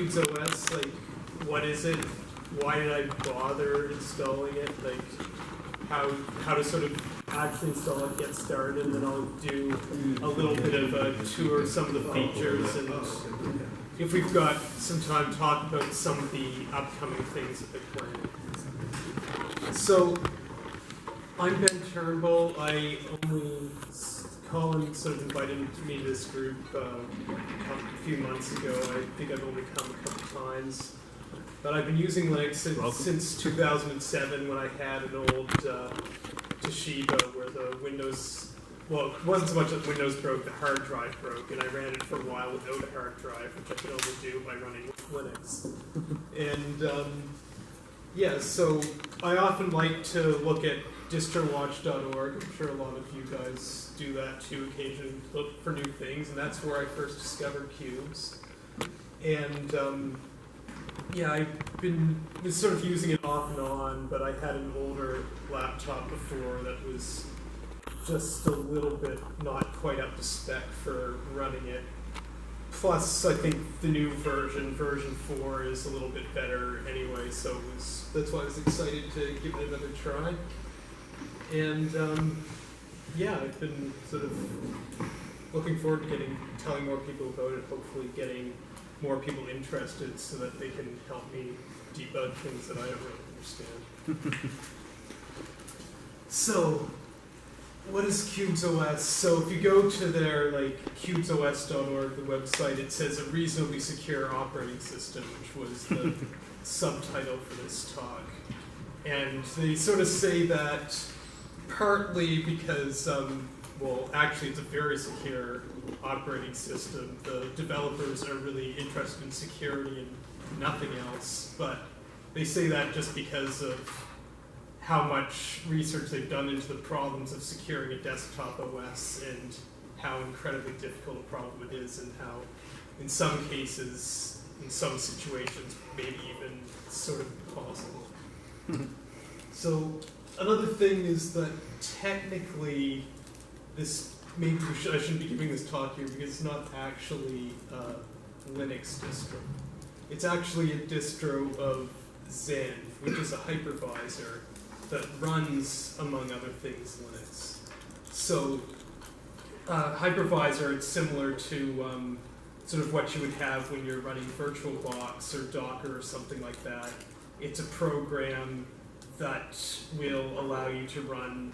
Qubes OS, like, what is it? Why did I bother installing it? Like, how to sort of actually install it, get started, and then I'll do a little bit of a tour of some of the features, and if we've got some time, talk about some of the upcoming things that they're planning. So, I'm Ben Turnbull. Colin sort of invited me to this group a few months ago. I think I've only come a couple times. But I've been using Linux since 2007 when I had an old Toshiba where the Windows, well, it wasn't so much that Windows broke, the hard drive broke, and I ran it for a while without a hard drive, which I could only do by running Linux. And yeah, so I often like to look at distrowatch.org. I'm sure a lot of you guys do that too occasionally, look for new things, and that's where I first discovered Qubes. And yeah, was sort of using it off and on, but I had an older laptop before that was just a little bit not quite up to spec for running it. Plus, I think the new version 4, is a little bit better anyway, so that's why I was excited to give it another try. And yeah, I've been sort of looking forward to telling more people about it, hopefully getting more people interested so that they can help me debug things that I don't really understand. So, what is Qubes OS? So if you go to their QubesOS.org, the website, it says a reasonably secure operating system, which was the subtitle for this talk. And they sort of say that partly because, well, actually it's a very secure operating system. The developers are really interested in security and nothing else, but they say that just because of how much research they've done into the problems of securing a desktop OS and how incredibly difficult a problem it is, and how in some cases, in some situations, maybe even sort of impossible. So another thing is that technically this, maybe I shouldn't be giving this talk here because it's not actually a Linux distro. It's actually a distro of Zen, which is a hypervisor that runs, among other things, Linux. So hypervisor, it's similar to sort of what you would have when you're running VirtualBox or Docker or something like that. It's a program that will allow you to run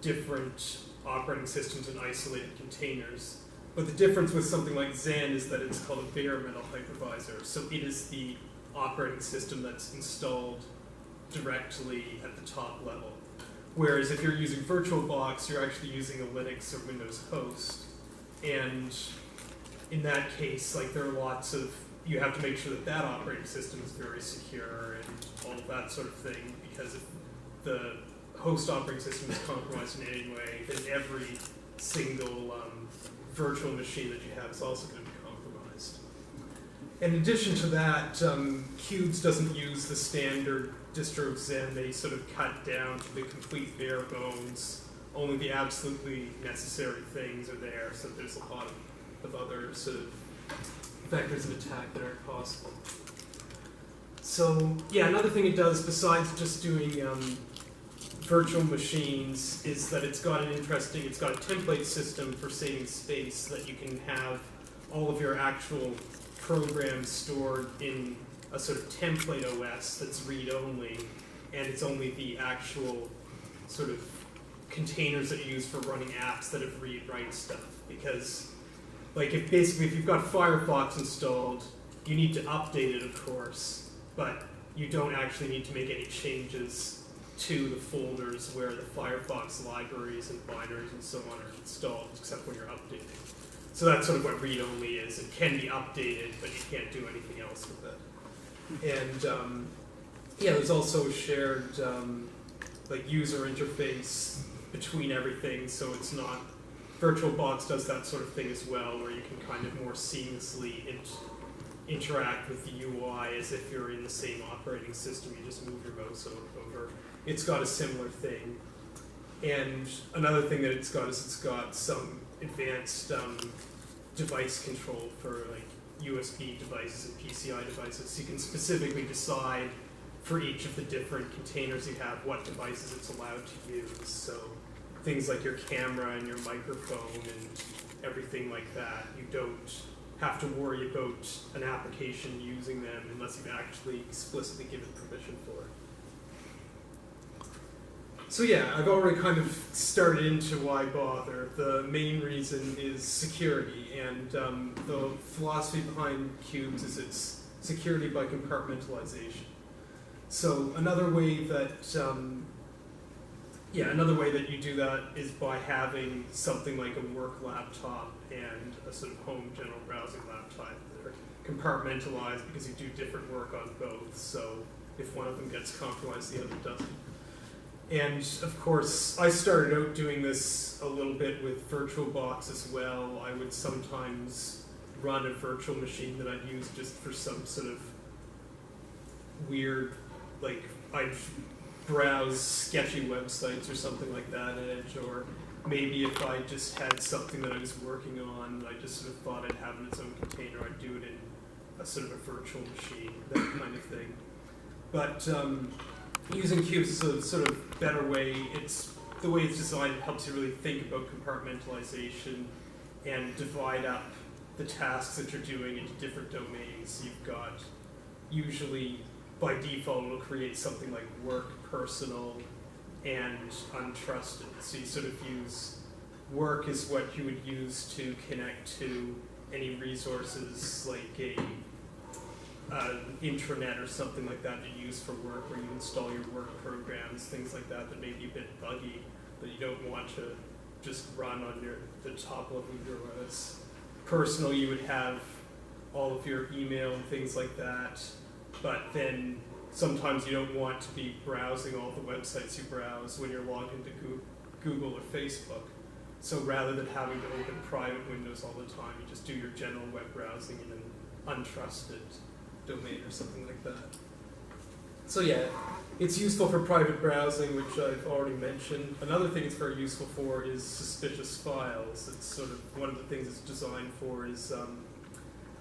different operating systems in isolated containers. But the difference with something like Zen is that it's called a bare metal hypervisor. So it is the operating system that's installed directly at the top level. Whereas if you're using VirtualBox, you're actually using a Linux or Windows host. And in that case, there are lots of, you have to make sure that operating system is very secure and all of that sort of thing, because if the host operating system is compromised in any way, then every single virtual machine that you have is also going to be compromised. In addition to that, Qubes doesn't use the standard distro of Zen. They sort of cut down to the complete bare bones. Only the absolutely necessary things are there, so there's a lot of other sort of vectors of attack that aren't possible. So yeah, another thing it does besides just doing virtual machines is that it's got a template system for saving space so that you can have all of your actual programs stored in a sort of template OS that's read-only, and it's only the actual sort of containers that you use for running apps that have read-write stuff. Because if you've got Firefox installed, you need to update it, of course, but you don't actually need to make any changes to the folders where the Firefox libraries and binaries and so on are installed, except when you're updating. So that's sort of what read-only is. It can be updated, but you can't do anything else with it. And yeah, there's also a shared user interface between everything, so it's not, VirtualBox does that sort of thing as well, where you can kind of more seamlessly interact with the UI as if you're in the same operating system. You just move your mouse over. It's got a similar thing. And another thing that it's got is it's got some advanced device control for USB devices and PCI devices. So you can specifically decide for each of the different containers you have what devices it's allowed to use. So things like your camera and your microphone and everything like that, you don't have to worry about an application using them unless you've actually explicitly given permission for it. So yeah, I've already kind of started into why bother. The main reason is security, and the philosophy behind Qubes is it's security by compartmentalization. So another way that you do that is by having something like a work laptop and a sort of home general browsing laptop. They're compartmentalized because you do different work on both. So if one of them gets compromised, the other doesn't. And of course, I started out doing this a little bit with VirtualBox as well. I would sometimes run a virtual machine that I'd use just for some sort of weird, like I'd browse sketchy websites or something like that in Edge, or maybe if I just had something that I was working on, I just sort of thought I'd have it in its own container, I'd do it in a sort of a virtual machine, that kind of thing. But using Qubes is a sort of better way. It's the way it's designed helps you really think about compartmentalization and divide up the tasks that you're doing into different domains. You've got, usually by default, it'll create something like work, personal, and untrusted. So you sort of use work is what you would use to connect to any resources like an intranet or something like that you use for work, where you install your work programs, things like that that may be a bit buggy, that you don't want to just run on the top level of your OS. Personal, you would have all of your email and things like that, but then sometimes you don't want to be browsing all the websites you browse when you're logged into Google or Facebook. So rather than having to open private windows all the time, you just do your general web browsing in an untrusted domain or something like that. So yeah, it's useful for private browsing, which I've already mentioned. Another thing it's very useful for is suspicious files. It's sort of one of the things it's designed for is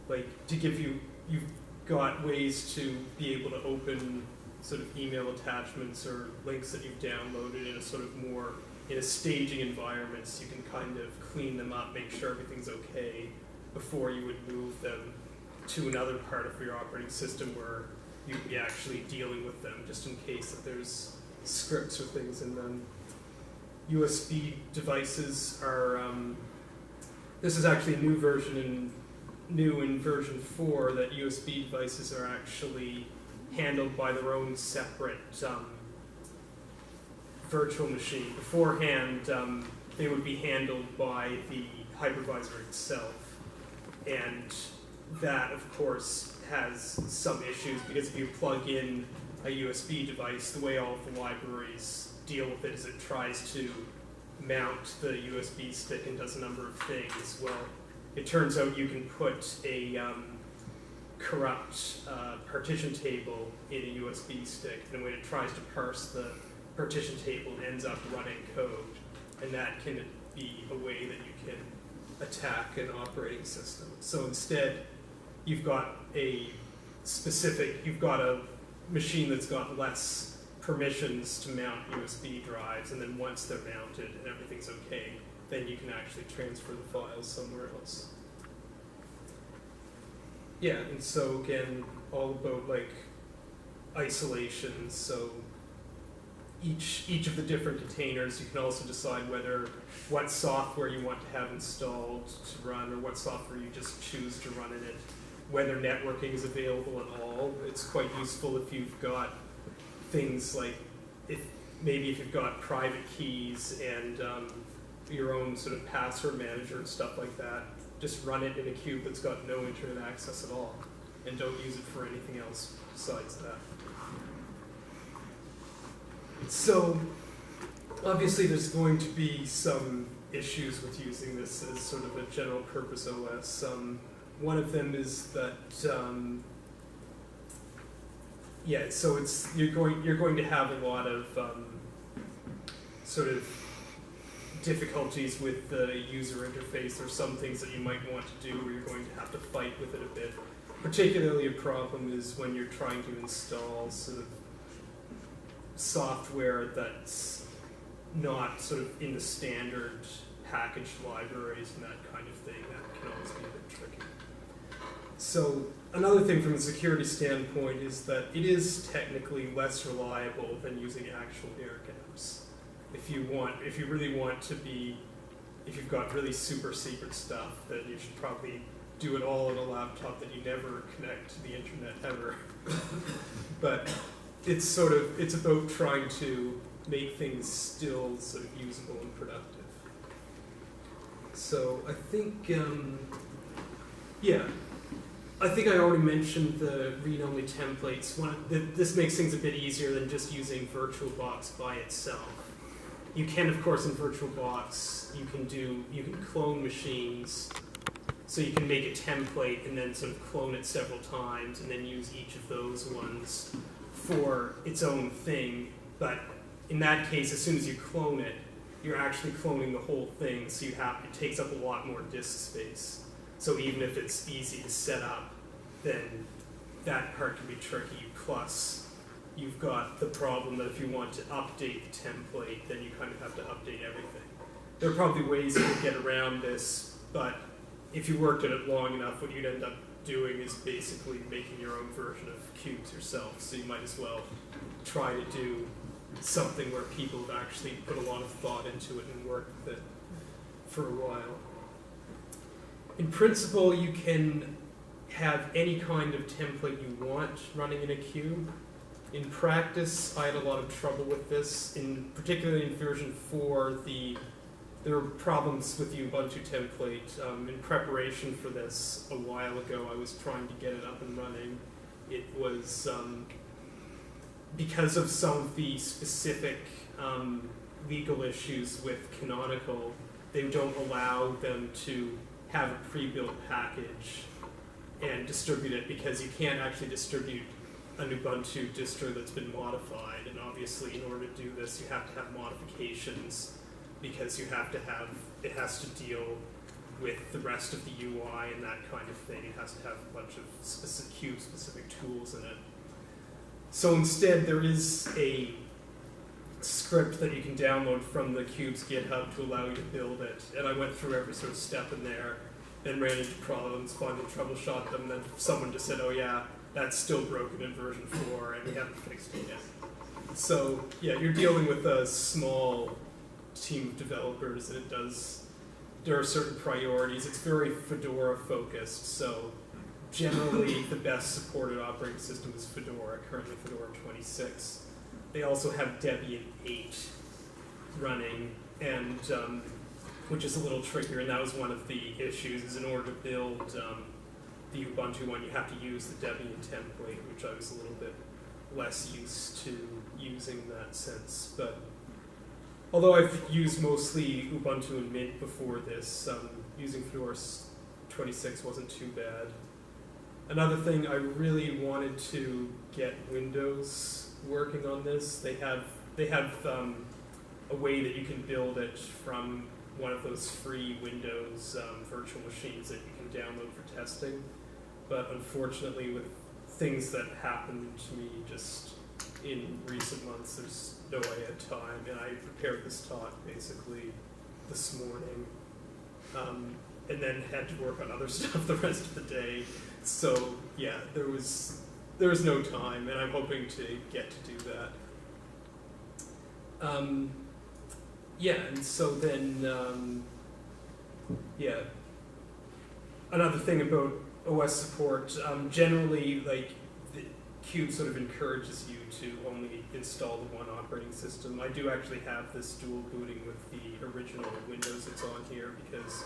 like to give you've got ways to be able to open sort of email attachments or links that you've downloaded in a sort of more, in a staging environment, so you can kind of clean them up, make sure everything's okay before you would move them to another part of your operating system where you'd be actually dealing with them, just in case that there's scripts or things in them. USB devices are, this is actually a new version in version 4, that USB devices are actually handled by their own separate virtual machine. Beforehand, they would be handled by the hypervisor itself. And that, of course, has some issues, because if you plug in a USB device, the way all of the libraries deal with it is it tries to mount the USB stick and does a number of things. Well, it turns out you can put a corrupt partition table in a USB stick, and when it tries to parse the partition table, it ends up running code, and that can be a way that you can attack an operating system. So instead, you've got a machine that's got less permissions to mount USB drives, and then once they're mounted and everything's okay, then you can actually transfer the files somewhere else. Yeah, and so again, all about like isolation. So each of the different containers, you can also decide what software you want to have installed to run, or what software you just choose to run in it, whether networking is available at all. It's quite useful if you've got things like, if you've got private keys and your own sort of password manager and stuff like that. Just run it in a cube that's got no internet access at all, and don't use it for anything else besides that. So obviously there's going to be some issues with using this as sort of a general purpose OS. One of them is that so you're going to have a lot of sort of difficulties with the user interface or some things that you might want to do where you're going to have to fight with it a bit. Particularly a problem is when you're trying to install sort of software that's not sort of in the standard package libraries and that kind of thing. That can always be a bit tricky. So another thing from a security standpoint is that it is technically less reliable than using actual air gaps. If you've got really super secret stuff, then you should probably do it all on a laptop that you never connect to the internet ever. But it's about trying to make things still sort of usable and productive. So I think, I think I already mentioned the read-only templates. This makes things a bit easier than just using VirtualBox by itself. You can, of course, in VirtualBox, you can clone machines. So you can make a template and then sort of clone it several times and then use each of those ones for its own thing. But in that case, as soon as you clone it, you're actually cloning the whole thing, so it takes up a lot more disk space. So even if it's easy to set up, then that part can be tricky. Plus, you've got the problem that if you want to update the template, then you kind of have to update everything. There are probably ways to get around this, but if you worked at it long enough, what you'd end up doing is basically making your own version of Qubes yourself. So you might as well try to do something where people have actually put a lot of thought into it and worked with it for a while. In principle, you can have any kind of template you want running in a cube. In practice, I had a lot of trouble with this. Particularly in version 4, there were problems with the Ubuntu template. In preparation for this a while ago, I was trying to get it up and running. It was, because of some of the specific legal issues with Canonical, they don't allow them to have a pre-built package and distribute it, because you can't actually distribute an Ubuntu distro that's been modified. And obviously, in order to do this, you have to have modifications, because it has to deal with the rest of the UI and that kind of thing. It has to have a bunch of Cube-specific tools in it. So instead, there is a script that you can download from the Cube's GitHub to allow you to build it. And I went through every sort of step in there, then ran into problems, finally troubleshot them, and then someone just said, oh yeah, that's still broken in version 4, and we haven't fixed it yet. So yeah, you're dealing with a small team of developers, and there are certain priorities. It's very Fedora focused, so generally the best supported operating system is Fedora, currently Fedora 26. They also have Debian 8 running, and which is a little trickier, and that was one of the issues, is in order to build the Ubuntu one, you have to use the Debian template, which I was a little bit less used to using in that sense. But although I've used mostly Ubuntu and Mint before this, using Fedora 26 wasn't too bad. Another thing, I really wanted to get Windows working on this. They have a way that you can build it from one of those free Windows virtual machines that you can download for testing. But unfortunately, with things that happened to me just in recent months, there's no way I had time, and I prepared this talk basically this morning, and then had to work on other stuff the rest of the day. So yeah, there was no time, and I'm hoping to get to do that. Yeah, and so then, yeah, another thing about OS support, generally, like, the Qube sort of encourages you to only install the one operating system. I do actually have this dual booting with the original Windows that's on here, because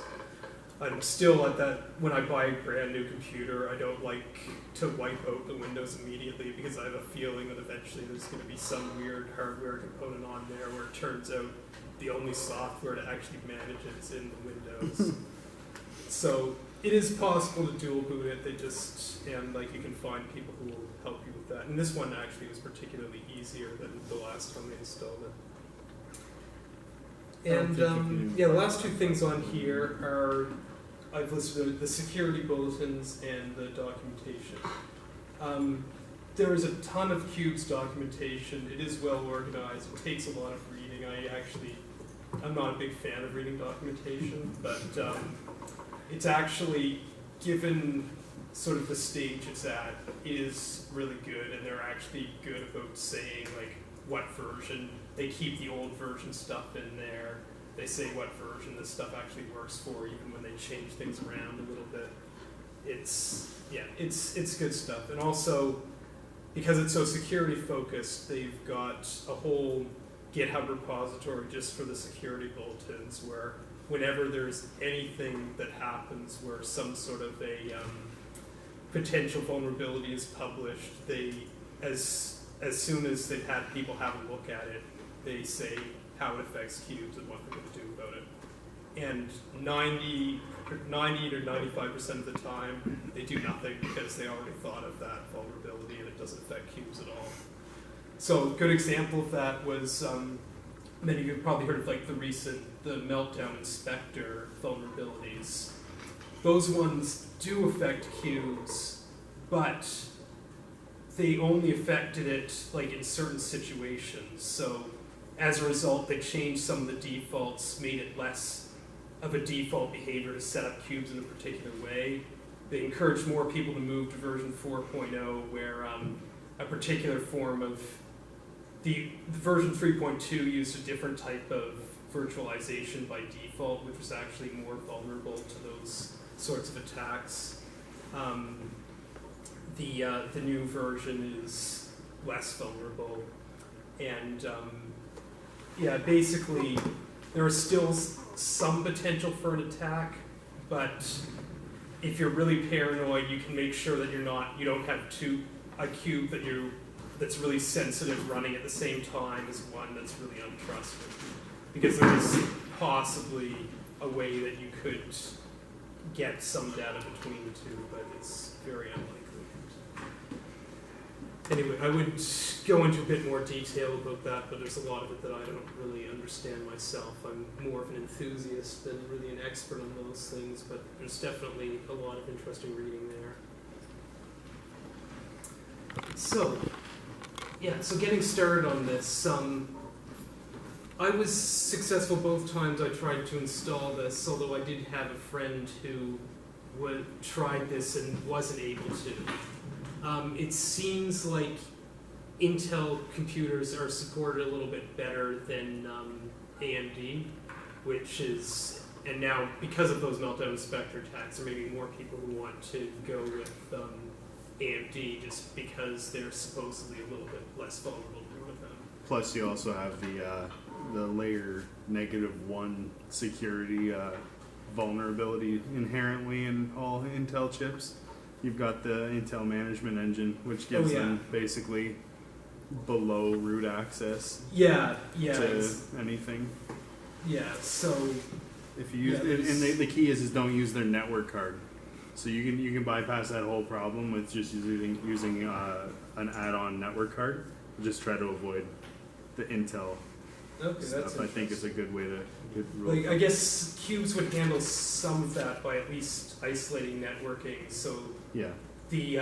I'm still at that, when I buy a brand new computer, I don't like to wipe out the Windows immediately, because I have a feeling that eventually there's going to be some weird hardware component on there where it turns out the only software to actually manage it is in the Windows. So it is possible to dual boot it. And like, you can find people who will help you with that. And this one actually was particularly easier than the last time I installed it. And yeah, the last two things on here are, I've listed the security bulletins and the documentation. There is a ton of Qubes documentation. It is well organized. It takes a lot of reading. I'm not a big fan of reading documentation, but it's actually, given sort of the stage it's at, is really good, and they're actually good about saying like what version. They keep the old version stuff in there. They say what version this stuff actually works for, even when they change things around a little bit. It's good stuff. And also, because it's so security focused, they've got a whole GitHub repository just for the security bulletins, where whenever there's anything that happens where some sort of a potential vulnerability is published, they, as soon as they've had people have a look at it, they say how it affects Qubes and what they're going to do about it. And 90 to 95% of the time, they do nothing because they already thought of that vulnerability and it doesn't affect Qubes at all. So a good example of that was, many of you have probably heard of like the Meltdown Inspector vulnerabilities. Those ones do affect Qubes, but they only affected it like in certain situations. So as a result, they changed some of the defaults, made it less of a default behavior to set up Qubes in a particular way. They encouraged more people to move to version 4.0, where a particular form of the version 3.2 used a different type of virtualization by default, which was actually more vulnerable to those sorts of attacks. The new version is less vulnerable, and yeah, basically there is still some potential for an attack, but if you're really paranoid, you can make sure that you don't have a cube that's really sensitive running at the same time as one that's really untrusted, because there is possibly a way that you could get some data between the two, but it's very unlikely. Anyway, I would go into a bit more detail about that, but there's a lot of it that I don't really understand myself. I'm more of an enthusiast than really an expert on those things, but there's definitely a lot of interesting reading there. So, yeah, so getting started on this, I was successful both times I tried to install this, although I did have a friend who tried this and wasn't able to. It seems like Intel computers are supported a little bit better than AMD, which is, and now because of those Meltdown Inspector attacks, there may be more people who want to go with AMD just because they're supposedly a little bit less vulnerable to them. Plus, you also have the layer -1 security vulnerability inherently in all Intel chips. You've got the Intel management engine, which gives them basically below root access to anything. Yeah, so if you use and the key is don't use their network card. So you can bypass that whole problem with just using an add-on network card. Just try to avoid the Intel stuff. I think is a good way to like, I guess Qubes would handle some of that by at least isolating networking. So yeah, the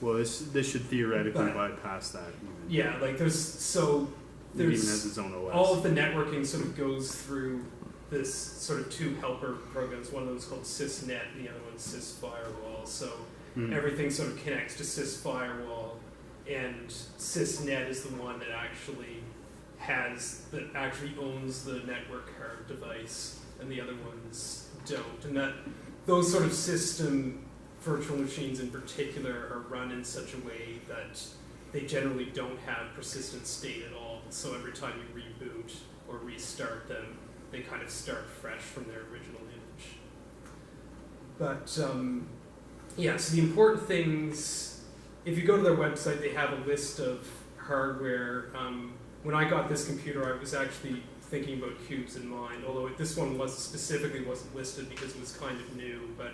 well, this should theoretically bypass that. Even. Yeah, like there's it even has its own OS. All of the networking sort of goes through this sort of two helper programs. One of them is called SysNet, and the other one's SysFirewall. So everything sort of connects to SysFirewall, and SysNet is the one that actually owns the network card device, and the other ones don't. And those sort of system virtual machines in particular are run in such a way that they generally don't have persistent state at all. So every time you reboot or restart them, they kind of start fresh from their original image. But yeah, so the important things, if you go to their website, they have a list of hardware. When I got this computer, I was actually thinking about Qubes in mind, although this one specifically wasn't listed because it was kind of new, but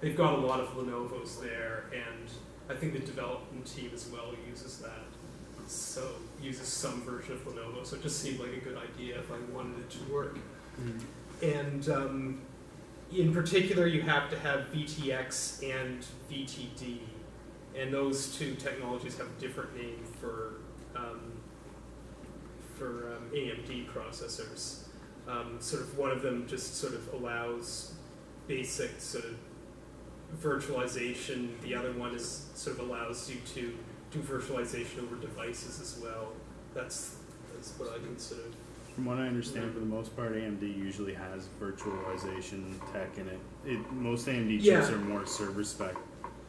they've got a lot of Lenovo's there, and I think the development team as well uses that. So uses some version of Lenovo, so it just seemed like a good idea if I wanted it to work. And in particular, you have to have VTX and VTD, and those two technologies have a different name for AMD processors. Sort of one of them just sort of allows basic sort of virtualization. The other one is sort of allows you to do virtualization over devices as well. That's what I consider. From what I understand, for the most part, AMD usually has virtualization tech in it. Most AMD chips are more server spec.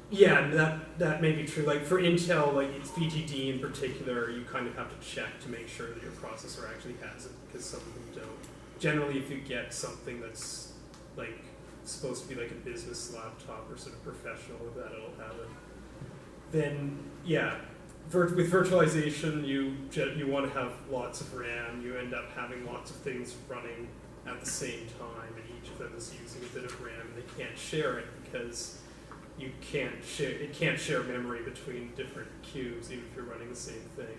Yeah, that may be true. Like for Intel, like it's VTD in particular, you kind of have to check to make sure that your processor actually has it, because some of them don't. Generally, if you get something that's like supposed to be like a business laptop or sort of professional, that it'll have it. Then yeah, with virtualization, you want to have lots of RAM. You end up having lots of things running at the same time, and each of them is using a bit of RAM, and they can't share it because it can't share memory between different cubes, even if you're running the same thing.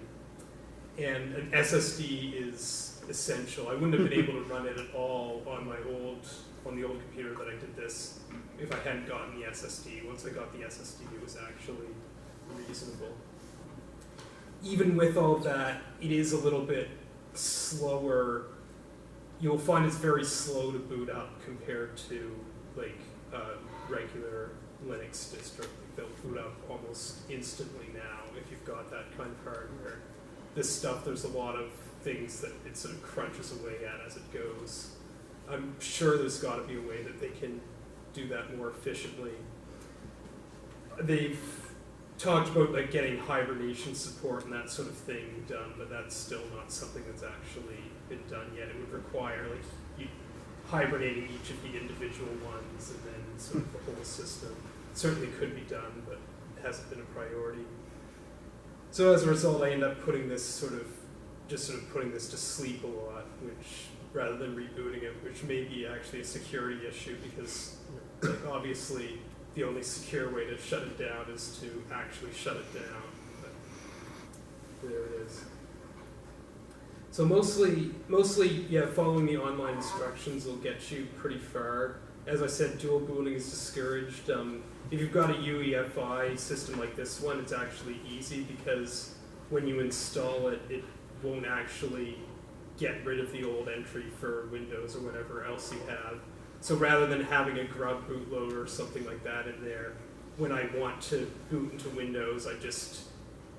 And an SSD is essential. I wouldn't have been able to run it at all on the old computer that I did this if I hadn't gotten the SSD. Once I got the SSD, it was actually reasonable. Even with all that, it is a little bit slower. You'll find it's very slow to boot up compared to like regular Linux distro. They'll boot up almost instantly now if you've got that kind of hardware. This stuff, there's a lot of things that it sort of crunches away at as it goes. I'm sure there's got to be a way that they can do that more efficiently. They've talked about like getting hibernation support and that sort of thing done, but that's still not something that's actually been done yet. It would require like you hibernating each of the individual ones and then sort of the whole system. It certainly could be done, but it hasn't been a priority. So as a result, I end up putting this putting this to sleep a lot, which rather than rebooting it, which may be actually a security issue because like, obviously the only secure way to shut it down is to actually shut it down. But there it is. So mostly, yeah, following the online instructions will get you pretty far. As I said, dual booting is discouraged. If you've got a UEFI system like this one, it's actually easy because when you install it, it won't actually get rid of the old entry for Windows or whatever else you have. So rather than having a grub bootloader or something like that in there, when I want to boot into Windows, I just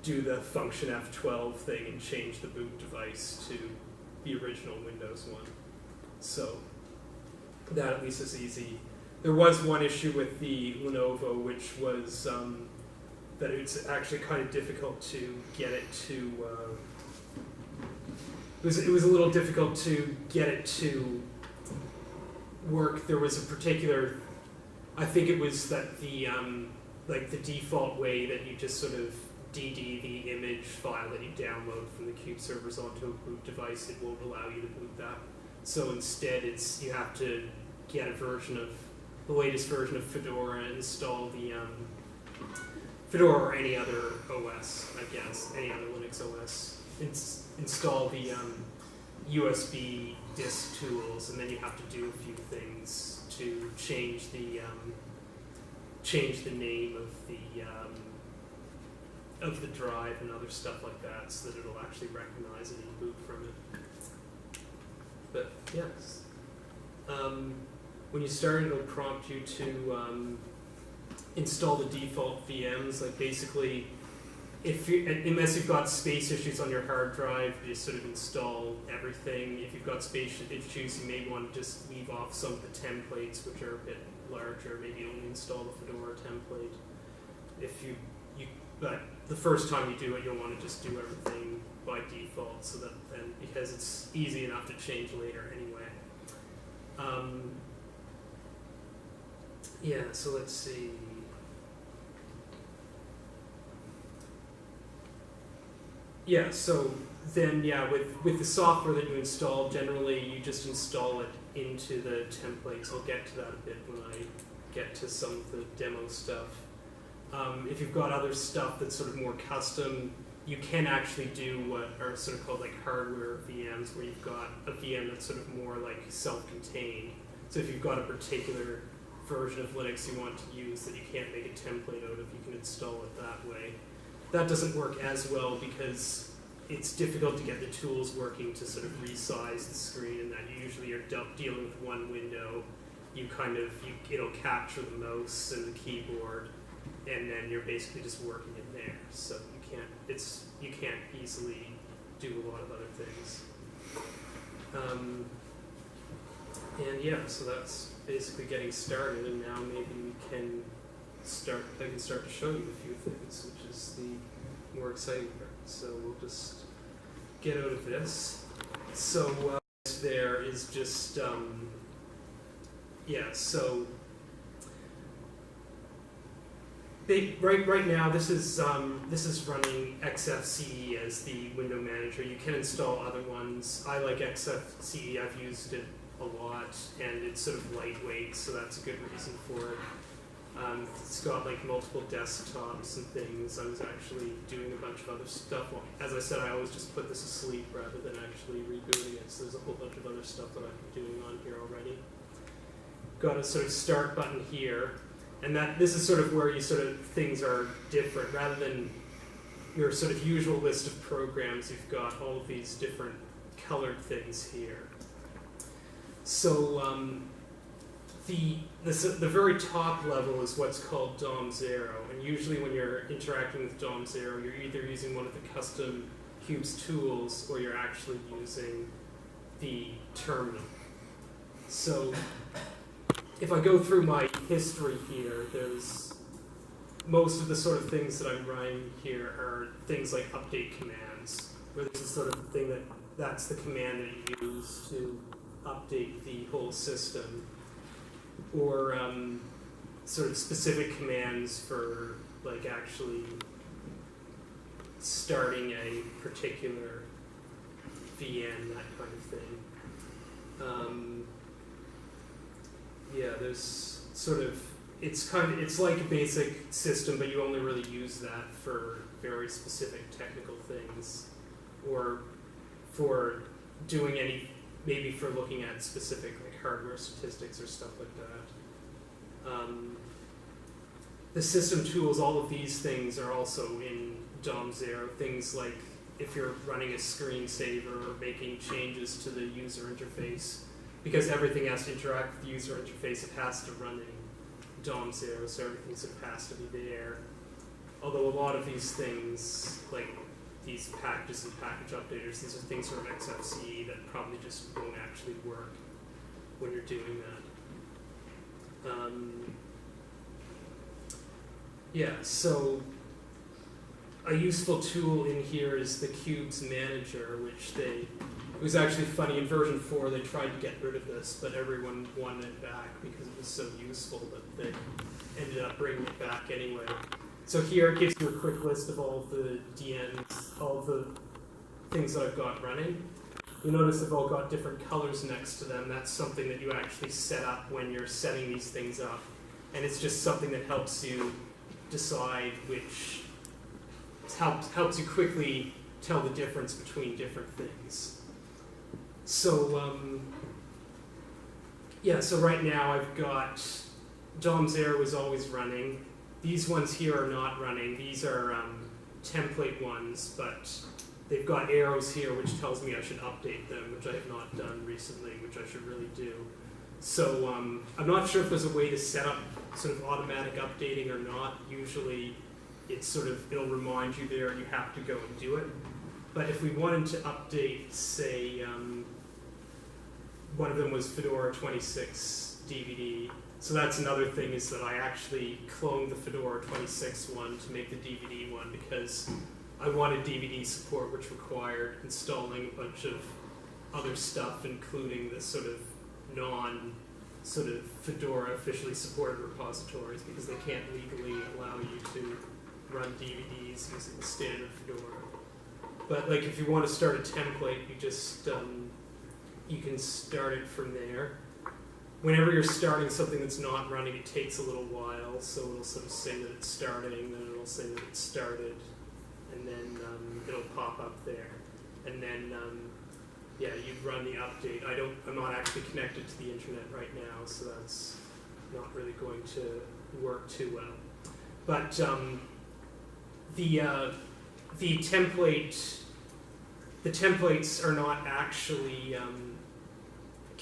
do the function F12 thing and change the boot device to the original Windows one. So that at least is easy. There was one issue with the Lenovo, which was that it's actually kind of difficult to get it to. It was a little difficult to get it to work. There was a particular, I think it was that the like the default way that you just sort of DD the image file that you download from the Cube servers onto a boot device, it won't allow you to boot that. So instead, you have to get the latest version of Fedora, and install the Fedora or any other OS, I guess, any other Linux OS. Install the USB disk tools, and then you have to do a few things to change the name of the drive and other stuff like that, so that it'll actually recognize it and boot from it. But yes, when you start, it'll prompt you to install the default VMs. Like basically, unless you've got space issues on your hard drive, you just sort of install everything. If you've got space issues, you may want to just leave off some of the templates, which are a bit larger. Maybe only install the Fedora template. But the first time you do it, you'll want to just do everything by default, so that then, because it's easy enough to change later anyway. Yeah, so let's see. Yeah, so then, yeah, with the software that you install, generally you just install it into the templates. I'll get to that a bit when I get to some of the demo stuff. If you've got other stuff that's sort of more custom, you can actually do what are sort of called like hardware VMs, where you've got a VM that's sort of more like self-contained. So if you've got a particular version of Linux you want to use that you can't make a template out of, you can install it that way. That doesn't work as well because it's difficult to get the tools working to sort of resize the screen, and that you usually are dealing with one window. It'll capture the mouse and the keyboard, and then you're basically just working in there. So you can't easily do a lot of other things. And yeah, so that's basically getting started, and now maybe I can start to show you a few things, which is the more exciting part. So we'll just get out of this. So there is just so right now this is running XFCE as the window manager. You can install other ones. I like XFCE. I've used it a lot, and it's sort of lightweight, so that's a good reason for it. It's got like multiple desktops and things. I was actually doing a bunch of other stuff. Well, as I said, I always just put this asleep rather than actually rebooting it, so there's a whole bunch of other stuff that I've been doing on here already. Got a sort of start button here, and this is sort of where things are different. Rather than your sort of usual list of programs, you've got all of these different colored things here. So the very top level is what's called DOM0, and usually when you're interacting with DOM0, you're either using one of the custom Qubes tools or you're actually using the terminal. So if I go through my history here, there's most of the sort of things that I'm running here are things like update commands, where this is sort of the thing that's the command that you use to update the whole system, or sort of specific commands for like actually starting a particular VM, that kind of thing. There's sort of, it's like a basic system, but you only really use that for very specific technical things, or for doing maybe for looking at specific like hardware statistics or stuff like that. The system tools, all of these things are also in DOM0. Things like if you're running a screensaver or making changes to the user interface, because everything has to interact with the user interface, it has to run in DOM0, so everything sort of has to be there. Although a lot of these things, like these packages and package updaters, these are things from XFCE that probably just won't actually work when you're doing that. So a useful tool in here is the Qubes Manager, which it was actually funny, in version 4 they tried to get rid of this, but everyone wanted it back because it was so useful that they ended up bringing it back anyway. So here it gives you a quick list of all of the DNs, all of the things that I've got running. You'll notice they've all got different colors next to them. That's something that you actually set up when you're setting these things up. And it's just something that helps you decide helps you quickly tell the difference between different things. So, so right now I've got DOM0 is always running. These ones here are not running. These are template ones, but they've got arrows here which tells me I should update them, which I have not done recently, which I should really do. So I'm not sure if there's a way to set up sort of automatic updating or not. Usually it'll remind you there and you have to go and do it. But if we wanted to update, say, one of them was Fedora 26 DVD. So that's another thing, is that I actually cloned the Fedora 26 one to make the DVD one because I wanted DVD support, which required installing a bunch of other stuff, including the sort of Fedora officially supported repositories, because they can't legally allow you to run DVDs using the standard Fedora. But like if you want to start a template, you just you can start it from there. Whenever you're starting something that's not running, it takes a little while, so it'll sort of say that it's starting, then it'll say that it's started, and then it'll pop up there. And then, yeah, you'd run the update. I'm not actually connected to the internet right now, so that's not really going to work too well. But the templates are not actually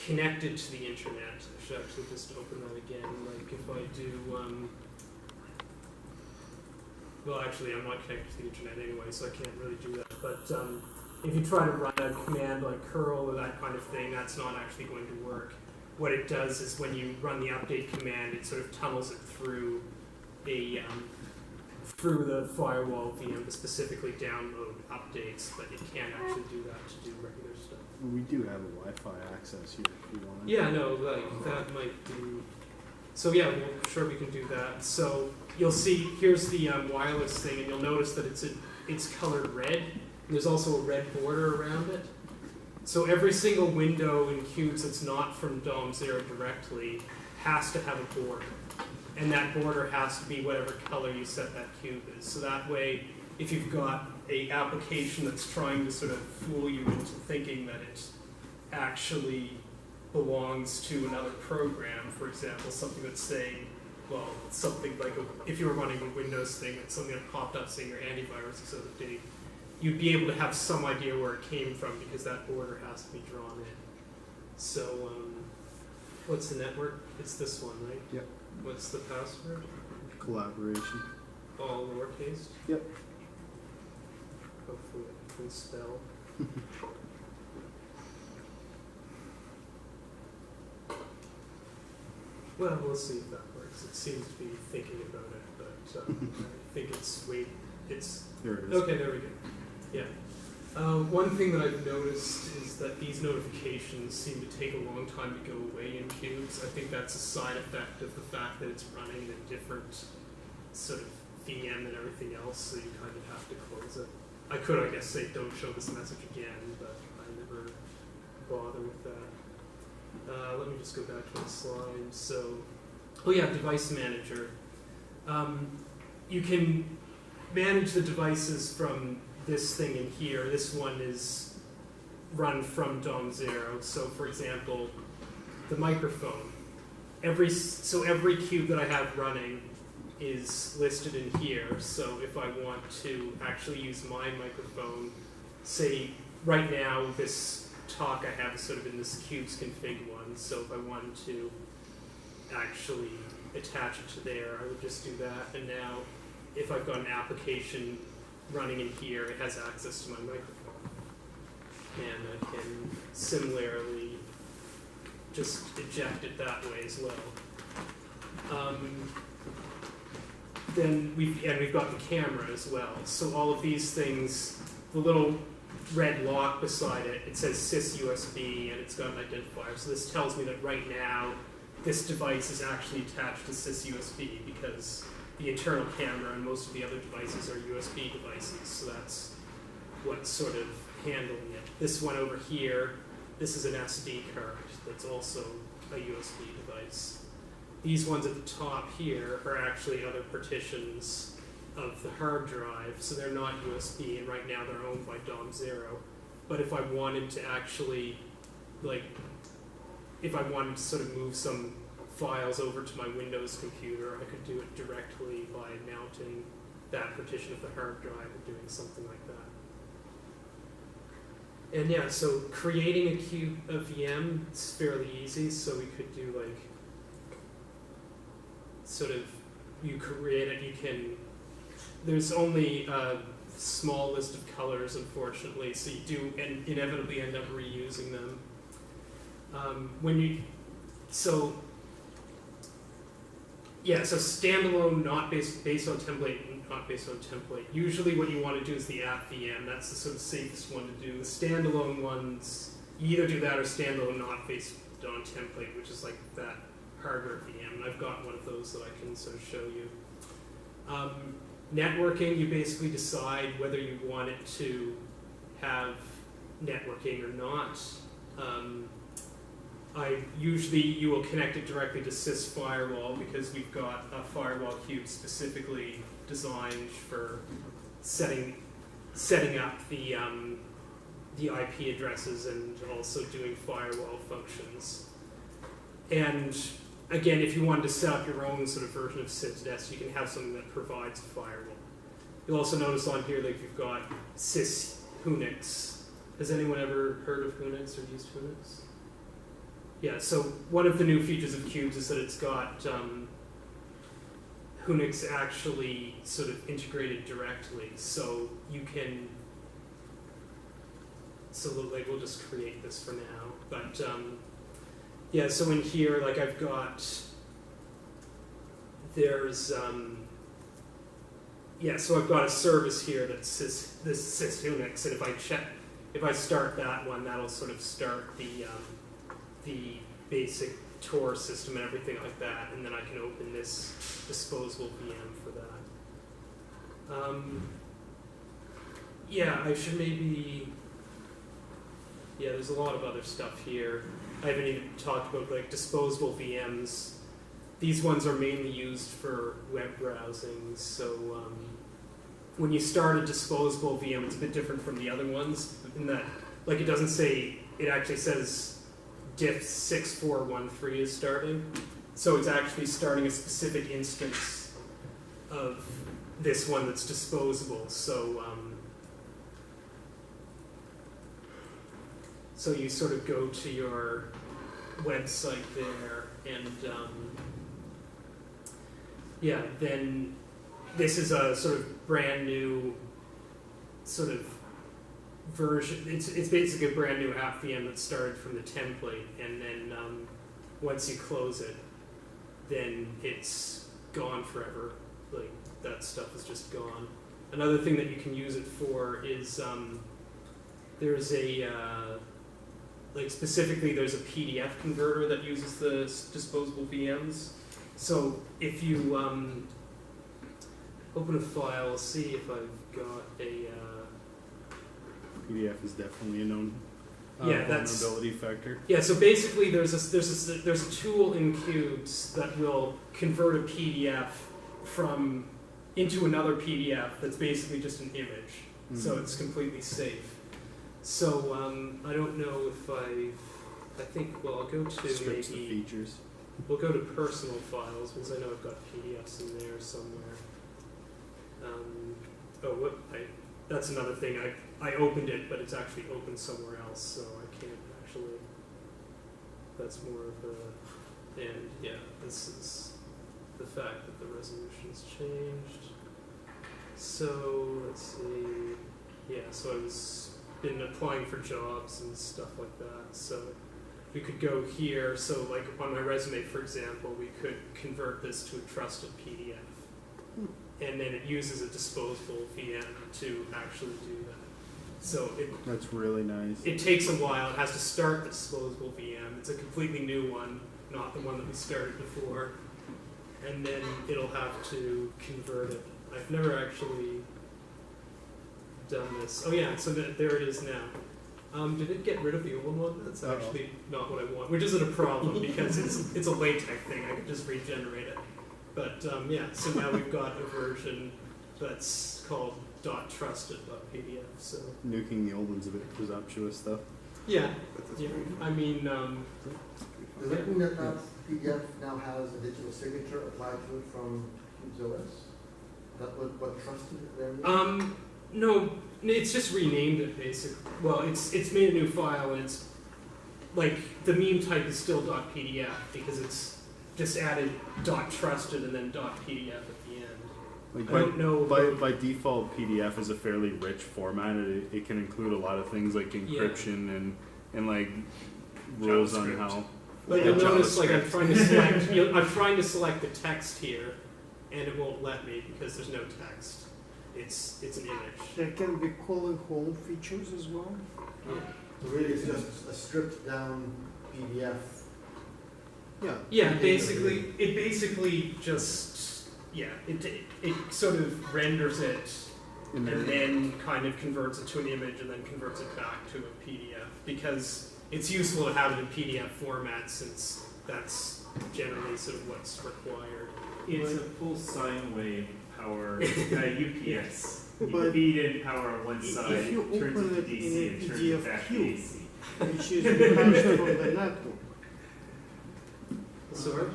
connected to the internet. I should actually just open that again. Like if I do, well, actually, I'm not connected to the internet anyway, so I can't really do that. But if you try to run a command like curl or that kind of thing, that's not actually going to work. What it does is when you run the update command, it sort of tunnels it through through the firewall VM to specifically download updates, but it can't actually do that to do regular stuff. We do have a Wi-Fi access here if you want. Yeah, no, like that might do. So yeah, well, sure we can do that. So you'll see here's the wireless thing, and you'll notice that it's colored red. And there's also a red border around it. So every single window in Qubes that's not from DOM0 directly has to have a border. And that border has to be whatever color you set that cube is. So that way, if you've got an application that's trying to sort of fool you into thinking that it actually belongs to another program, for example, something that's saying, well, something like if you were running a Windows thing, it's something that popped up saying your antivirus is out of date, you'd be able to have some idea where it came from because that border has to be drawn in. So, what's the network? It's this one, right? Yep. What's the password? Collaboration. All lowercase? Yep. Hopefully I can spell. Well, we'll see if that works. It seems to be thinking about it, but I think it's There it is. okay, there we go. Yeah. One thing that I've noticed is that these notifications seem to take a long time to go away in Qubes. I think that's a side effect of the fact that it's running a different sort of VM and everything else, so you kind of have to close it. I could, I guess, say don't show this message again, but I never bother with that. Let me just go back to the slide. So, oh yeah, device manager. You can manage the devices from this thing in here. This one is run from DOM0. So for example, the microphone. Every cube that I have running is listed in here. So if I want to actually use my microphone, say right now this talk I have is sort of in this Qubes config one. So if I wanted to actually attach it to there, I would just do that. And now if I've got an application running in here, it has access to my microphone. And I can similarly just eject it that way as well. Then we've got the camera as well. So all of these things, the little red lock beside it, it says sys USB and it's got an identifier. So this tells me that right now this device is actually attached to sys USB because the internal camera and most of the other devices are USB devices, so that's what's sort of handling it. This one over here, this is an SD card that's also a USB device. These ones at the top here are actually other partitions of the hard drive, so they're not USB, and right now they're owned by DOM0. But if I wanted to actually, if I wanted to sort of move some files over to my Windows computer, I could do it directly by mounting that partition of the hard drive or doing something like that. And yeah, so creating a VM is fairly easy, so we could do you create it, you can, there's only a small list of colors unfortunately, so you do inevitably end up reusing them. So standalone, not based on template, not based on template. Usually what you want to do is the app VM. That's the sort of safest one to do. The standalone ones, you either do that or standalone not based on template, which is like that hardware VM. And I've got one of those that I can sort of show you. Networking, you basically decide whether you want it to have networking or not. You will connect it directly to sys firewall because we've got a firewall cube specifically designed for setting setting up the IP addresses and also doing firewall functions. And again, if you wanted to set up your own sort of version of sysdess, you can have something that provides a firewall. You'll also notice on here, like, you've got sys UNIX. Has anyone ever heard of UNIX or used UNIX? Yeah, so one of the new features of Qubes is that it's got UNIX actually sort of integrated directly, so you can. So like, we'll just create this for now, but yeah. So in here, like, I've got yeah. So I've got a service here that's this sys UNIX, and if I start that one, that'll sort of start the basic Tor system and everything like that, and then I can open this disposable VM for that. Yeah, I should maybe. Yeah, there's a lot of other stuff here. I haven't even talked about, like, disposable VMs. These ones are mainly used for web browsing, so when you start a disposable VM, it's a bit different from the other ones in that, like, it doesn't say, it actually says diff 6413 is starting. So it's actually starting a specific instance of this one that's disposable. So you sort of go to your website there, and yeah, then this is a sort of brand new sort of version. It's basically a brand new app VM that started from the template, and then once you close it, then it's gone forever. Like, that stuff is just gone. Another thing that you can use it for is there's a like, specifically, there's a PDF converter that uses the disposable VMs. So if you open a file, I'll see if I've got a. PDF is definitely a known Yeah, that's vulnerability factor. Yeah, so basically there's a tool in Qubes that will convert a PDF into another PDF that's basically just an image. So it's completely safe. So I don't know if I think, well, I'll go to Strips the maybe features. we'll go to personal files because I know I've got PDFs in there somewhere. That's another thing. I opened it, but it's actually open somewhere else, so I can't actually. That's more of a. And yeah, this is the fact that the resolution's changed. So let's see. Yeah, so I've been applying for jobs and stuff like that. So we could go here. So like on my resume, for example, we could convert this to a trusted PDF. And then it uses a disposable VM to actually do that. So that's really nice. It takes a while. It has to start the disposable VM. It's a completely new one, not the one that we started before. And then it'll have to convert it. I've never actually done this. Oh yeah, so there it is now. Did it get rid of the old one? That's actually not what I want, which isn't a problem because it's a LaTeX thing. I could just regenerate it. But yeah, so now we've got a version that's called .trusted.pdf. So nuking the old one's a bit presumptuous, though. Yeah, yeah. I mean, does that mean that PDF now has a digital signature applied to it from Qubes OS? That what trusted there means? No, it's just renamed it basically. Well, it's made a new file, and it's like the meme type is still .pdf because it's just added .trusted and then .pdf at the end. Like I don't know. By default, PDF is a fairly rich format. It can include a lot of things like encryption and like rules on how. But you'll notice, like, I'm trying to select the text here, and it won't let me because there's no text. It's an image. There can be calling home features as well. Yeah. So really, it's just a stripped down PDF. Yeah. It basically just it sort of renders it and then kind of converts it to an image and then converts it back to a PDF because it's useful to have it in PDF format since that's generally sort of what's required. It's a full sine wave power UPS. You But feed in power on one side, if you turns open it to it DC, in a and turns PDF it back to cube, AC. which is detached from the network. Sorry?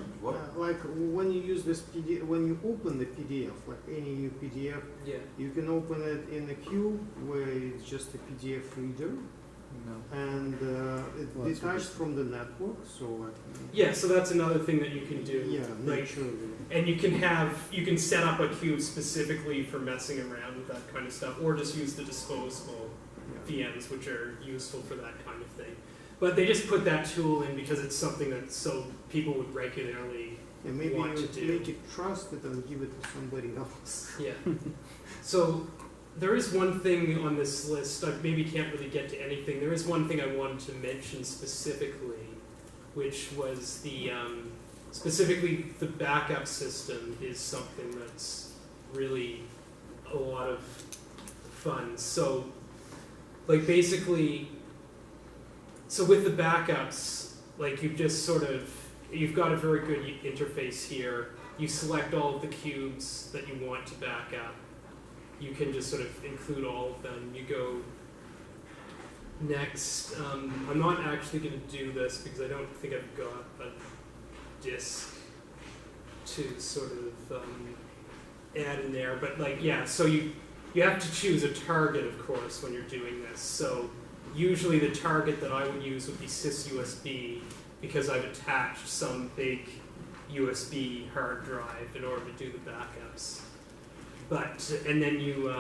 Like when you use this PDF, when you open the PDF, like any new PDF, Yeah. you can open it in a queue where it's just a PDF reader, and it's Well, that's detached from the network. So like, Yeah, so that's another thing that you can do. yeah, Like, naturally. and you can set up a cube specifically for messing around with that kind of stuff, or just use the disposable Yeah. VMs, which are useful for that kind of thing. But they just put that tool in because it's something that so people would regularly. And maybe want you to do. make it trusted and give it to somebody else. Yeah. So there is one thing on this list. I maybe can't really get to anything. There is one thing I wanted to mention specifically, which was the specifically the backup system is something that's really a lot of fun. So, like basically, so with the backups, like you've got a very good interface here. You select all of the cubes that you want to back up. You can just sort of include all of them. You go next. I'm not actually going to do this because I don't think I've got a disk to sort of add in there. But like, yeah, so you have to choose a target, of course, when you're doing this. So usually the target that I would use would be sysUSB because I've attached some big USB hard drive in order to do the backups. But, and then you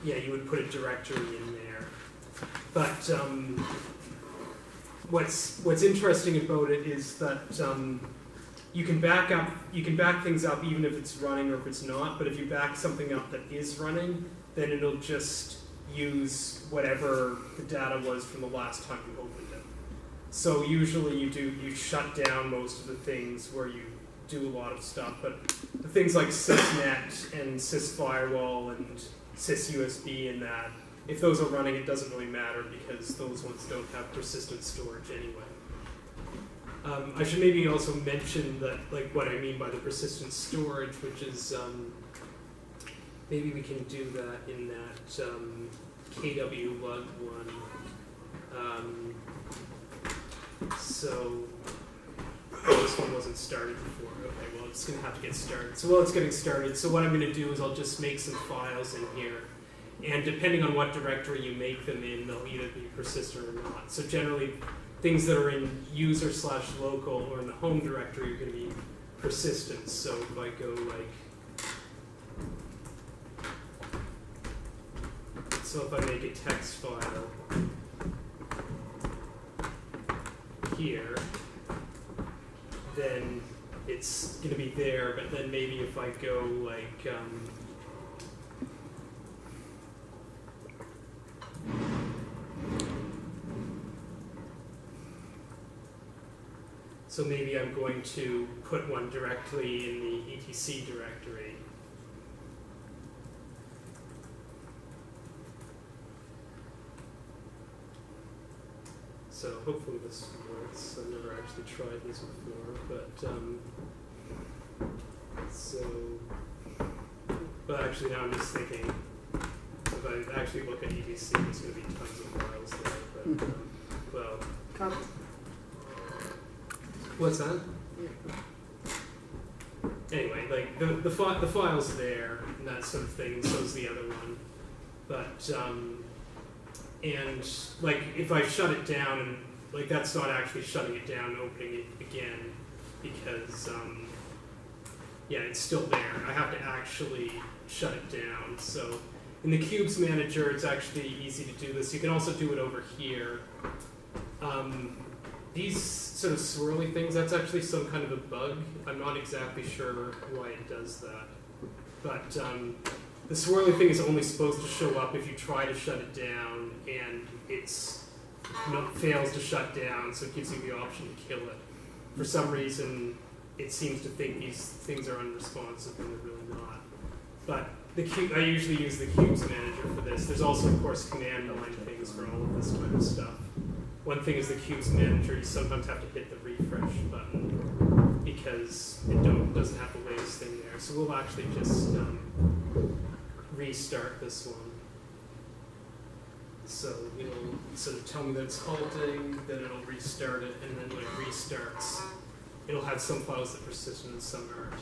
would put a directory in there. But what's interesting about it is that you can back things up even if it's running or if it's not. But if you back something up that is running, then it'll just use whatever the data was from the last time you opened it. So usually you shut down most of the things where you do a lot of stuff, but the things like sysnet and sysfirewall and sysUSB and that, if those are running, it doesn't really matter because those ones don't have persistent storage anyway. I should maybe also mention that, like, what I mean by the persistent storage, which is maybe we can do that in that KW lug one. So this one wasn't started before. Okay, well it's going to have to get started. So while it's getting started, so what I'm going to do is I'll just make some files in here. And depending on what directory you make them in, they'll either be persistent or not. So generally, things that are in user/local or in the home directory are going to be persistent. So if I go so if I make a text file here, then it's going to be there, but then maybe if I go so maybe I'm going to put one directly in the etc directory. So hopefully this works. I've never actually tried this before, but actually now I'm just thinking, if I actually look at EBC, there's going to be tons of files there, but, well. Cut. What's that? Anyway, like, the file's there, and that sort of thing, and so's the other one. But, and like if I shut it down, and like that's not actually shutting it down and opening it again because it's still there. I have to actually shut it down. So in the Qubes manager, it's actually easy to do this. You can also do it over here. These sort of swirly things, that's actually some kind of a bug. I'm not exactly sure why it does that. But the swirly thing is only supposed to show up if you try to shut it down and fails to shut down, so it gives you the option to kill it. For some reason, it seems to think these things are unresponsive and they're really not. But I usually use the Qubes manager for this. There's also, of course, command line things for all of this kind of stuff. One thing is the Qubes manager, you sometimes have to hit the refresh button because it doesn't have the latest thing there. So we'll actually just restart this one. So it'll sort of tell me that it's halting, then it'll restart it, and then when it restarts, it'll have some files that persist and some aren't.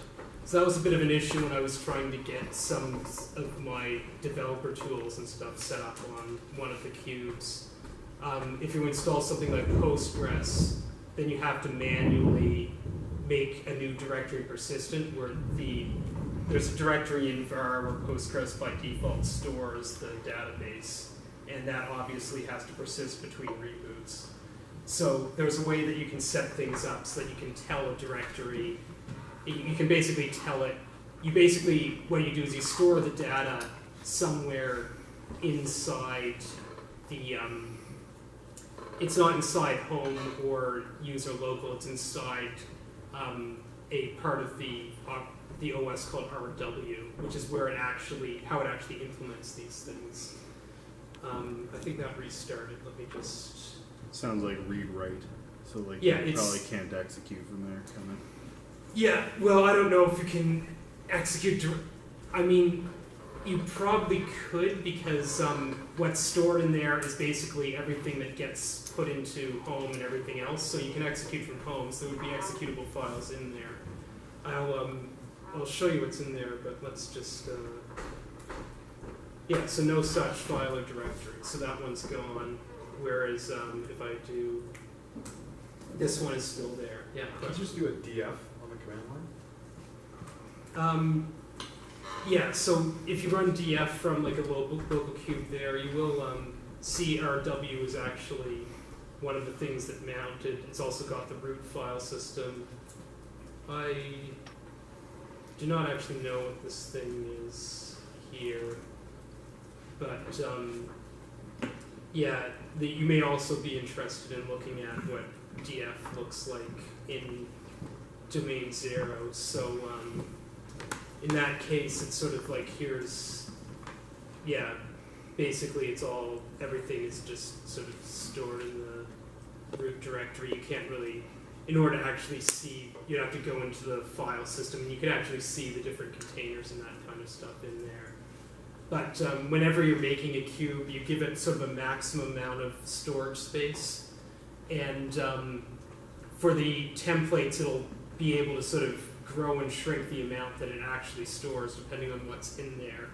So that was a bit of an issue when I was trying to get some of my developer tools and stuff set up on one of the cubes. If you install something like Postgres, then you have to manually make a new directory persistent where there's a directory in var where Postgres by default stores the database, and that obviously has to persist between reboots. So there's a way that you can set things up so that you can tell a directory, you can basically tell it, what you do is you store the data somewhere inside the, it's not inside home or user local, it's inside a part of the OS called RW, which is where how it actually implements these things. I think that restarted. Let me just. Sounds like read-write. So like Yeah, you probably can't execute from there, kind of. Yeah, well, I don't know if you can execute. I mean, you probably could because what's stored in there is basically everything that gets put into home and everything else. So you can execute from home. So there would be executable files in there. I'll show you what's in there, but let's just. Yeah, so no such file or directory. So that one's gone. Whereas if I do, this one is still there. Yeah. Can you just do a df on the command line? Yeah. So if you run df from like a local cube there, you will see RW is actually one of the things that mounted. It's also got the root file system. I do not actually know what this thing is here, but yeah, you may also be interested in looking at what df looks like in domain 0. So in that case, it's sort of like basically it's everything is just sort of stored in the root directory. You can't really, in order to actually see, you have to go into the file system and you can actually see the different containers and that kind of stuff in there. But whenever you're making a cube, you give it sort of a maximum amount of storage space. And for the templates, it'll be able to sort of grow and shrink the amount that it actually stores depending on what's in there.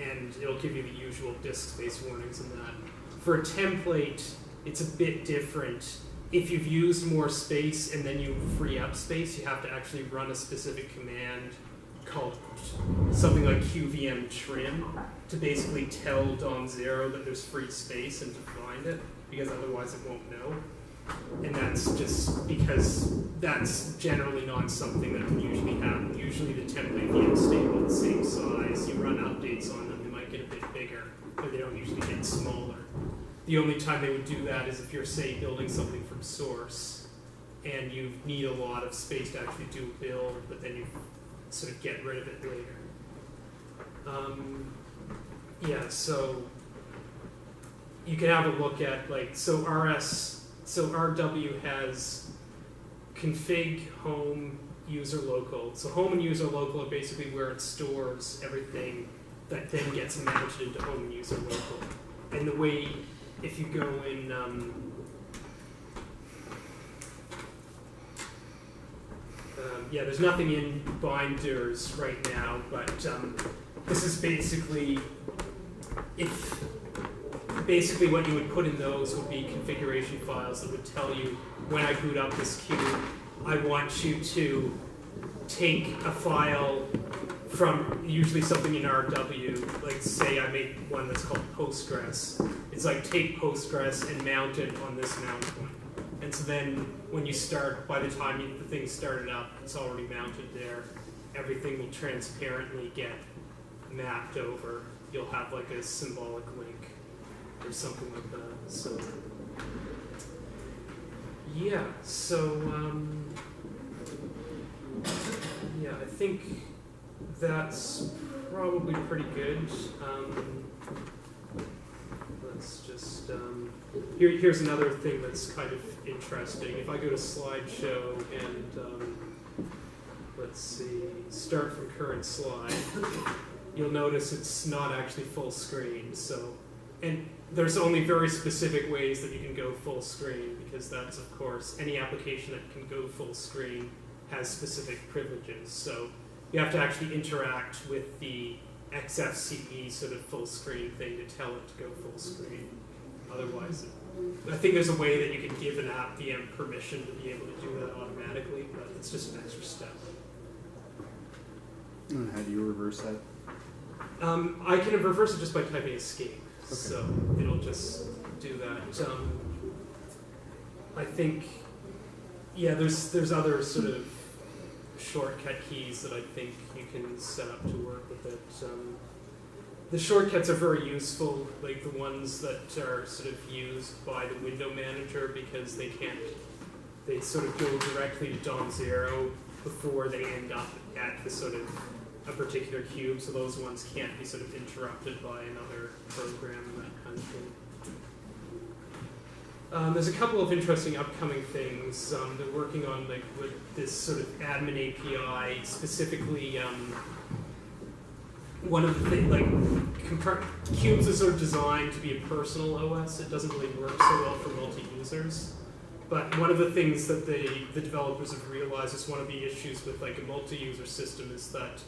And it'll give you the usual disk space warnings and that. For a template, it's a bit different. If you've used more space and then you free up space, you have to actually run a specific command called something like qvm trim to basically tell DOM0 that there's free space and to find it, because otherwise it won't know. And that's just because that's generally not something that would usually happen. Usually the template VMs stay about the same size. You run updates on them, they might get a bit bigger, but they don't usually get smaller. The only time they would do that is if you're, say, building something from source and you need a lot of space to actually do a build, but then you sort of get rid of it later. Yeah, so you can have a look at RW has config, home, user local. So home and user local are basically where it stores everything that then gets mounted into home and user local. And the way, if you go in, yeah, there's nothing in binders right now, but this is basically, basically what you would put in those would be configuration files that would tell you, when I boot up this cube, I want you to take a file from usually something in RW, like say I make one that's called Postgres. It's like take Postgres and mount it on this mount point. And so then when you start, by the time the thing's started up, it's already mounted there. Everything will transparently get mapped over. You'll have like a symbolic link or something like that. So yeah, so yeah, I think that's probably pretty good. Let's just here's another thing that's kind of interesting. If I go to slideshow and let's see, start from current slide, you'll notice it's not actually full screen. So, and there's only very specific ways that you can go full screen, because that's, of course, any application that can go full screen has specific privileges. So you have to actually interact with the XFCE sort of full screen thing to tell it to go full screen. Otherwise, I think there's a way that you can give an app VM permission to be able to do that automatically, but it's just an extra step. And how do you reverse that? I can reverse it just by typing escape, so it'll just do that. I think, yeah, there's other sort of shortcut keys that I think you can set up to work with it. The shortcuts are very useful, like the ones that are sort of used by the window manager, because they sort of go directly to DOM0 before they end up at the sort of a particular cube, so those ones can't be sort of interrupted by another program and that kind of thing. There's a couple of interesting upcoming things. They're working on like with this sort of admin API, specifically one of the things, like Qubes is sort of designed to be a personal OS. It doesn't really work so well for multi-users. But one of the things that the developers have realized is one of the issues with like a multi-user system is that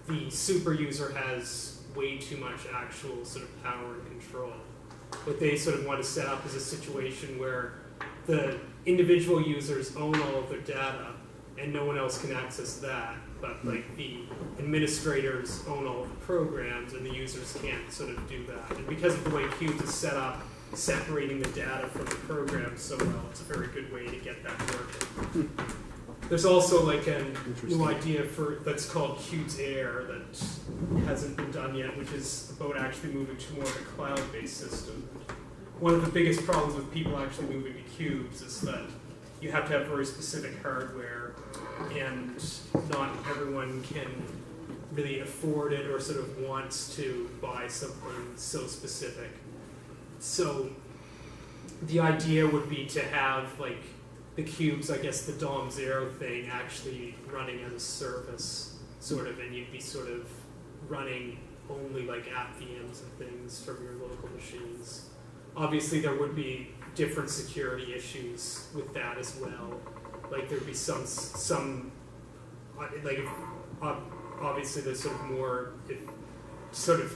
the super user has way too much actual sort of power and control. What they sort of want to set up is a situation where the individual users own all of their data and no one else can access that, but like the administrators own all of the programs and the users can't sort of do that. And because of the way Qubes is set up, separating the data from the program so well, it's a very good way to get that working. There's also like a new idea that's called Qubes Air that hasn't been done yet, which is about actually moving to more of a cloud-based system. One of the biggest problems with people actually moving to Qubes is that you have to have very specific hardware, and not everyone can really afford it or sort of wants to buy something so specific. So the idea would be to have like the Qubes, I guess the DOM0 thing, actually running as a service, sort of, and you'd be sort of running only like app VMs and things from your local machines. Obviously, there would be different security issues with that as well. Like there'd be some like obviously there's sort of more.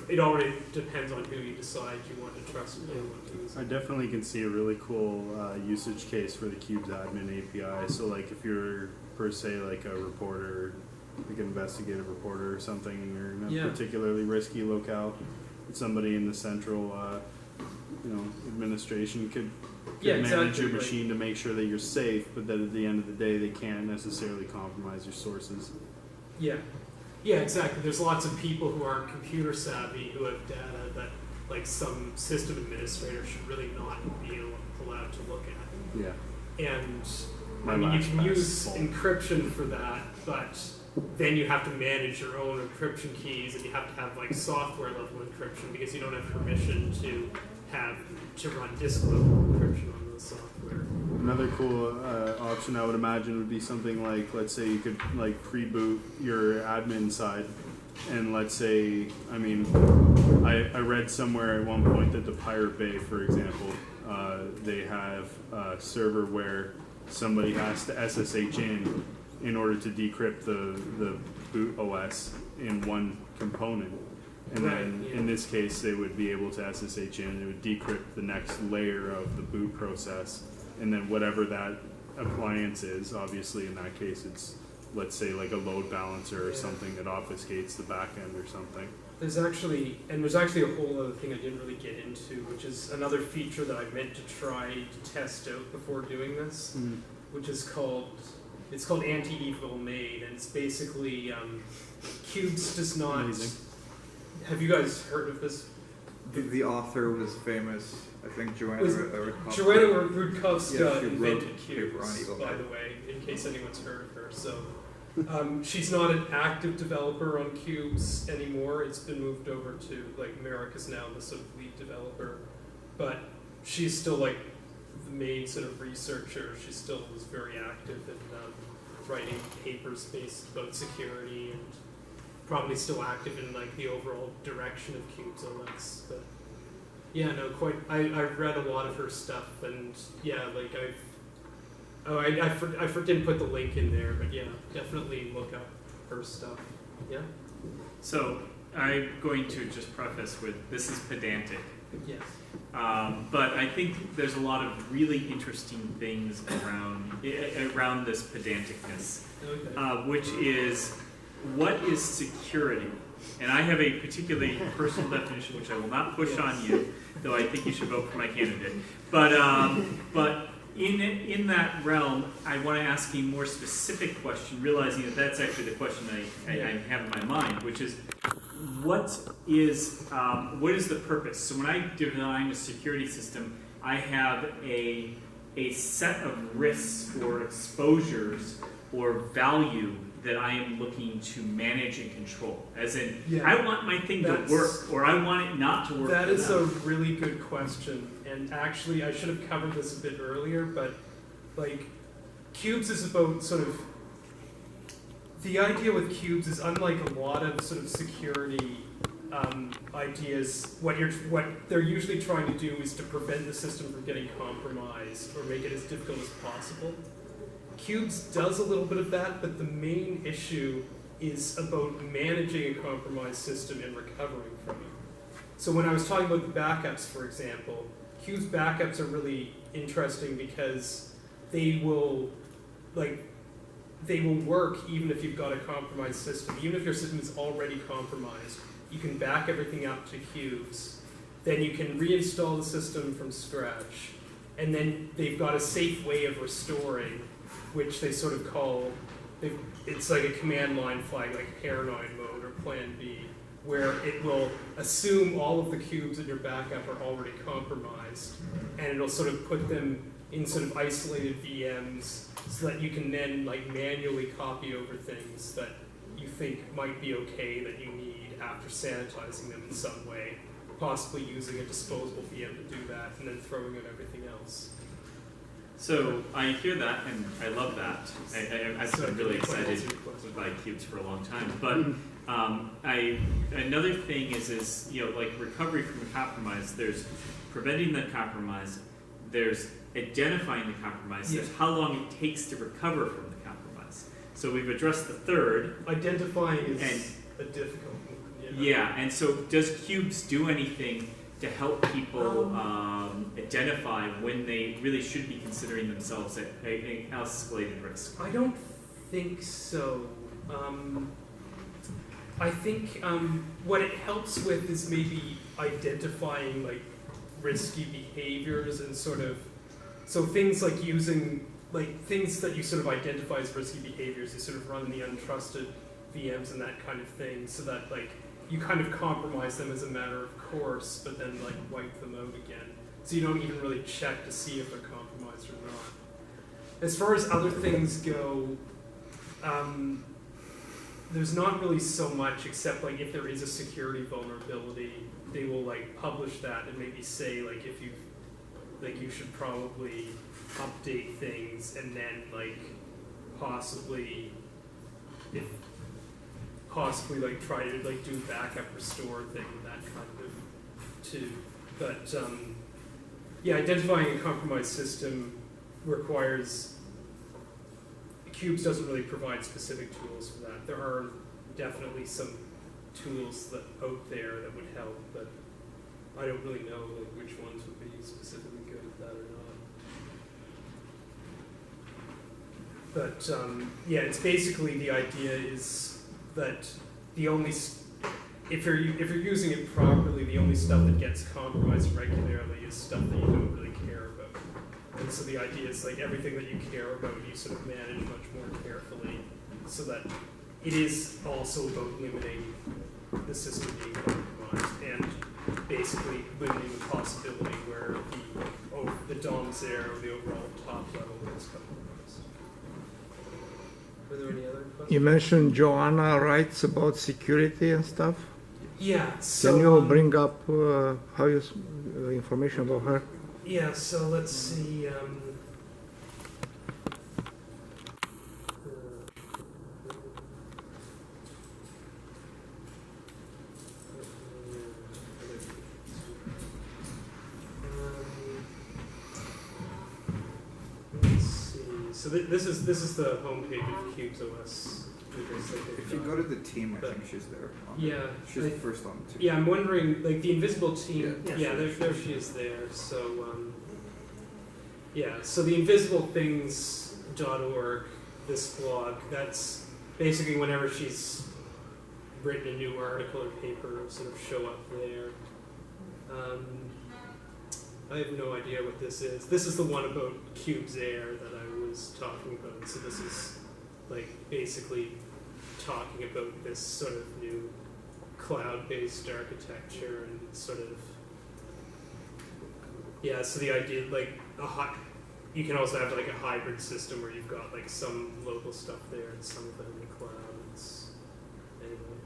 It already depends on who you decide you want to trust and want to use. I definitely can see a really cool usage case for the Qubes admin API. So like if you're per se like a reporter, like an investigative reporter or something, and you're in a particularly risky locale, somebody in the central administration could manage your machine to make sure that you're safe, but that at the end of the day they can't necessarily compromise your sources. Yeah, exactly. There's lots of people who aren't computer savvy who have data that like some system administrator should really not be allowed to look at. Yeah. And I mean, you can use encryption for that, but then you have to manage your own encryption keys, and you have to have like software level encryption because you don't have permission to run disk level encryption on the software. Another cool option I would imagine would be something like, let's say you could like pre-boot your admin side, and let's say, I mean, I read somewhere at one point that the Pirate Bay, for example, they have a server where somebody has to SSH in order to decrypt the boot OS in one component. And then in this case, they would be able to SSH in, it would decrypt the next layer of the boot process. And then whatever that appliance is, obviously in that case, it's, let's say, like a load balancer or something that obfuscates the back end or something. There's actually a whole other thing I didn't really get into, which is another feature that I meant to try to test out before doing this, which is it's called anti-evil made, and it's basically, Qubes does not... Amazing. Have you guys heard of this? The author was famous. I think Joanna Rudkowska. Joanna Rudkowska invented Paper on Qubes, Evil by Man. the way, in case anyone's heard of her. So she's not an active developer on Qubes anymore. It's been moved over to, like, Merrick is now the sort of lead developer. But she's still, like, the main sort of researcher. She still is very active. And writing papers based about security and probably still active in like the overall direction of Qubes OS. But yeah, no, quite. I've read a lot of her stuff, and yeah, like I didn't put the link in there, but yeah, definitely look up her stuff. Yeah. So I'm going to just preface with this is pedantic. Yes. But I think there's a lot of really interesting things around this pedanticness, Okay. which is what is security? And I have a particularly personal definition, which I will not push on you, though I think you should vote for my candidate. But in that realm, I want to ask a more specific question, realizing that that's actually the question I have in my mind, which is what is the purpose? So when I design a security system, I have a set of risks or exposures or value that I am looking to manage and control. As in, I want my thing to work, or I want it not to work. That is a really good question, and actually I should have covered this a bit earlier, but like Qubes is about sort of, the idea with Qubes is unlike a lot of sort of security ideas, what they're usually trying to do is to prevent the system from getting compromised or make it as difficult as possible. Qubes does a little bit of that, but the main issue is about managing a compromised system and recovering from it. So when I was talking about the backups, for example, Qubes backups are really interesting because they will work even if you've got a compromised system. Even if your system is already compromised, you can back everything up to Qubes. Then you can reinstall the system from scratch. And then they've got a safe way of restoring, which they sort of call, it's like a command line flag, like paranoid mode or plan B, where it will assume all of the Qubes in your backup are already compromised, and it'll sort of put them in sort of isolated VMs so that you can then like manually copy over things that you think might be okay that you need after sanitizing them in some way, possibly using a disposable VM to do that and then throwing in everything else. So I hear that and I love that. I've been really excited by Qubes for a long time. But another thing is like recovery from a compromise. There's preventing the compromise. There's identifying the compromise. There's how long it takes to recover from the compromise. So we've addressed the third. Identifying is a difficult one. Yeah, and so does Qubes do anything to help people identify when they really should be considering themselves at an escalated risk? I don't think so. I think what it helps with is maybe identifying like risky behaviors and sort of, so things like using, like things that you sort of identify as risky behaviors, you sort of run the untrusted VMs and that kind of thing, so that like you kind of compromise them as a matter of course, but then like wipe them out again. So you don't even really check to see if they're compromised or not. As far as other things go, there's not really so much, except like if there is a security vulnerability, they will like publish that and maybe say like if you you should probably update things and then like possibly like try to like do backup restore thing, that kind of too. But yeah, identifying a compromised system requires, Qubes doesn't really provide specific tools for that. There are definitely some tools that out there that would help, but I don't really know like which ones would be specifically good at that or not. But yeah, it's basically the idea is that the only, if you're using it properly, the only stuff that gets compromised regularly is stuff that you don't really care about. And so the idea is like everything that you care about, you sort of manage much more carefully, so that it is also about limiting the system being compromised and basically limiting the possibility where the DOM's there or the overall top level gets compromised. Were there any other questions? You mentioned Joanna writes about security and stuff. Yeah. So, can you bring up how you information about her? Yeah. So let's see. So this is the homepage of Qubes OS. If you go to the team, I think she's there. Yeah, She's the first on the team. yeah, I'm wondering, like the invisible team. Yeah. Yeah, there she is there. So yeah, so the invisiblethings.org, this blog, that's basically whenever she's written a new article or paper, it'll sort of show up there. I have no idea what this is. This is the one about Qubes Air that I was talking about. So this is like basically talking about this sort of new cloud-based architecture and sort of, yeah, so the idea, like, you can also have like a hybrid system where you've got like some local stuff there and some of it in the cloud. Anyway.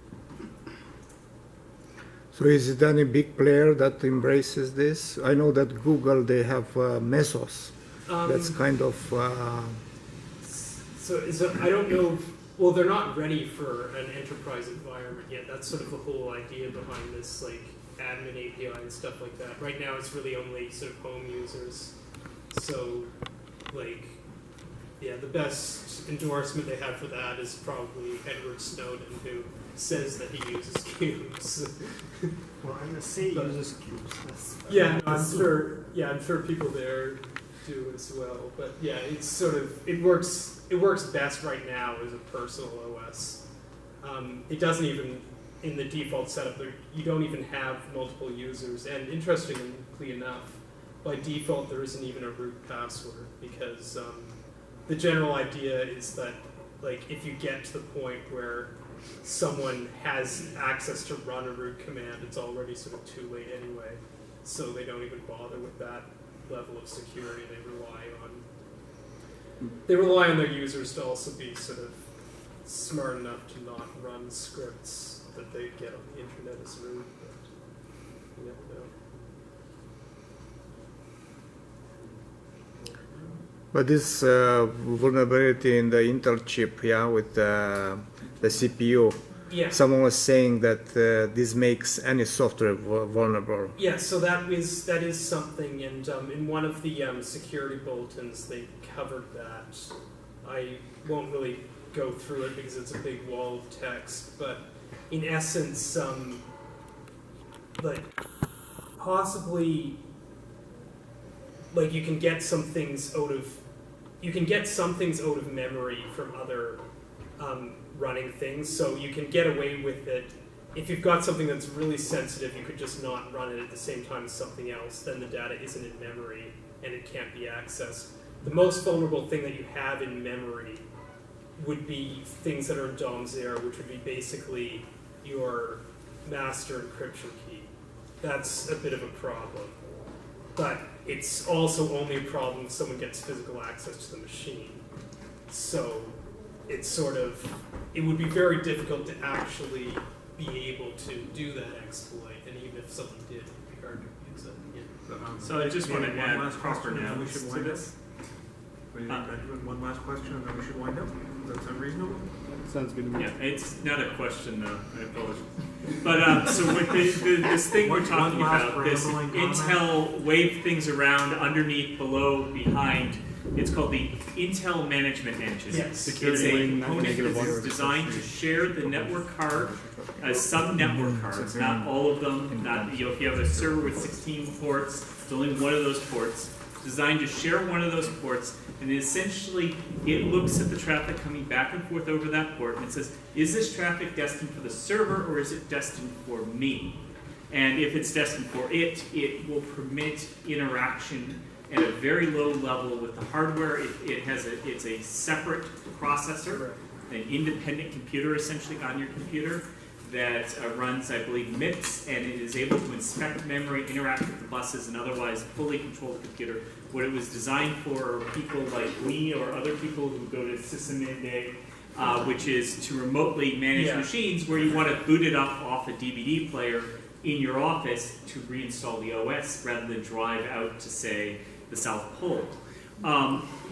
So is it any big player that embraces this? I know that Google, they have Mesos. That's kind of... So I don't know, well, they're not ready for an enterprise environment yet. That's sort of the whole idea behind this, like, admin API and stuff like that. Right now, it's really only sort of home users. So, like, yeah, the best endorsement they have for that is probably Edward Snowden, who says that he uses Qubes. Well, NSA But- uses Qubes. Yeah, no, I'm sure people there do as well. But yeah, it's sort of, it works best right now as a personal OS. It doesn't even, in the default setup, you don't even have multiple users. And interestingly enough, by default there isn't even a root password, because the general idea is that, like, if you get to the point where someone has access to run a root command, it's already sort of too late anyway. So they don't even bother with that level of security. They rely on their users to also be sort of smart enough to not run scripts that they get on the internet as root. But you never know. But this vulnerability in the Intel chip, yeah, with the CPU, Yeah. someone was saying that this makes any software vulnerable. Yeah, so that is something, and in one of the security bulletins they covered that. I won't really go through it because it's a big wall of text, but in essence, like possibly, like you can get some things out of memory from other running things, so you can get away with it. If you've got something that's really sensitive, you could just not run it at the same time as something else, then the data isn't in memory and it can't be accessed. The most vulnerable thing that you have in memory would be things that are in DOM0, which would be basically your master encryption key. That's a bit of a problem. But it's also only a problem if someone gets physical access to the machine. So it's sort of, it would be very difficult to actually be able to do that exploit, and even if someone did, it would be hard to use it. Yeah. So I just want to One add last proper question, and then we nouns should to wind up. this. What do you think, Benjamin? One last question, and then we should wind up. Does that sound reasonable? Sounds good to me. Yeah, it's not a question though, I apologize. But so with this thing we're talking One last about, this rambling comment. Intel wave things around, underneath, below, behind, it's called the Intel Management Engine. Yes. Security It's a link, component negative that is one. designed to share the network card, some network cards, not all of them. Not, you know, if you have a server with 16 ports, it's only one of those ports. Designed to share one of those ports, and essentially it looks at the traffic coming back and forth over that port, and it says, is this traffic destined for the server or is it destined for me? And if it's destined for it, it will permit interaction at a very low level with the hardware. It's a separate processor, an independent computer essentially on your computer that runs, I believe, MIPS, and it is able to inspect memory, interact with the buses, and otherwise fully control the computer. What it was designed for are people like me or other people who go to Sysaminde, which is to remotely manage machines where you want to boot it up off a DVD player in your office to reinstall the OS rather than drive out to, say, the South Pole.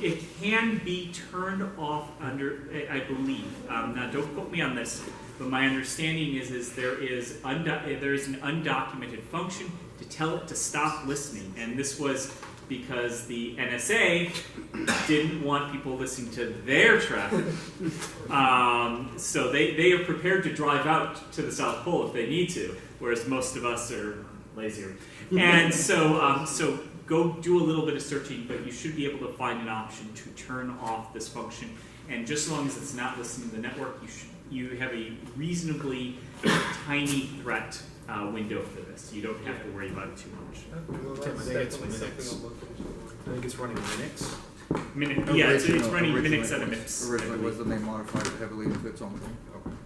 It can be turned off under, I believe, now don't quote me on this, but my understanding is there is an undocumented function to tell it to stop listening, and this was because the NSA didn't want people listening to their traffic. So they are prepared to drive out to the South Pole if they need to, whereas most of us are lazier. And so go do a little bit of searching, but you should be able to find an option to turn off this function. And just as long as it's not listening to the network, you have a reasonably tiny threat window for this. You don't have to worry about it too much. Well, Tim, that's I think it's definitely Linux. something I'll look into. I think it's running Linux. Yeah, it's running Originally Linux out of was- MIPS. I Originally believe. was, then they modified it heavily into its own thing. Okay.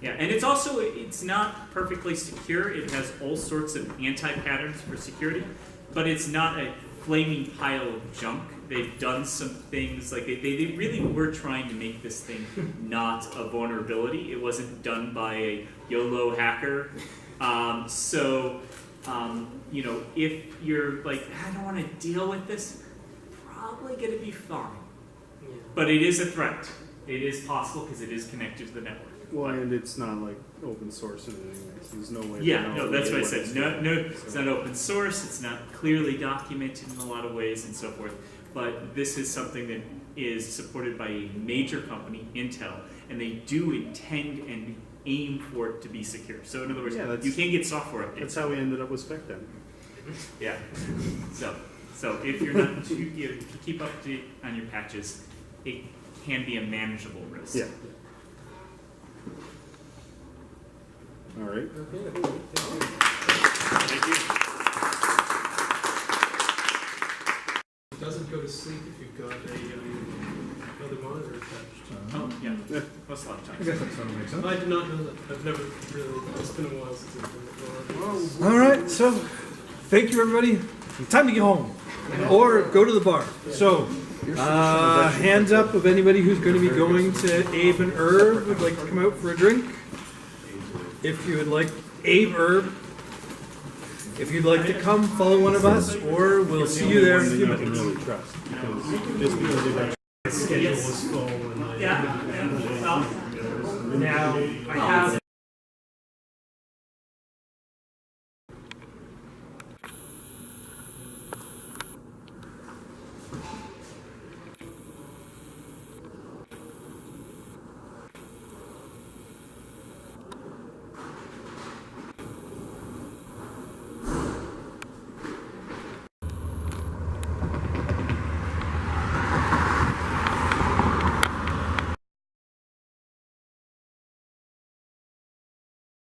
Yeah, and it's not perfectly secure. It has all sorts of anti-patterns for security, but it's not a flaming pile of junk. They've done some things, like they really were trying to make this thing not a vulnerability. It wasn't done by a YOLO hacker. You know, if you're like, I don't want to deal with this, probably going to be fine. Yeah. But it is a threat. It is possible because it is connected to the network. Well, and it's not like open source in any way, so there's no way. to Yeah, know no, that's what I it's said. doing. No, it's not open source. It's not clearly documented in a lot of ways and so forth. But this is something that is supported by a major company, Intel, and they do intend and aim for it to be secure. So in other words, Yeah, that's- you can get software updates. That's how we ended up with SpecDem. Yeah. So if you're not too, you keep up to on your patches, it can be a manageable risk. Yeah. All right. Okay. Thank you. It doesn't go to sleep if you've got another monitor attached. Oh, yeah. Most a lot of I times. guess that sort of makes sense. I did not know that. I've never really. It's been a while since I've been at All right, so thank you, everybody. Time to get home or go to the bar. So, hands up of anybody who's going to be going to Abe and Herb would like to come out for a drink. If you would like Abe, Herb, if you'd like to come, follow one of us, or we'll see you there in a few You can minutes. really trust because just because they've actually My schedule was full, and Yeah. now I have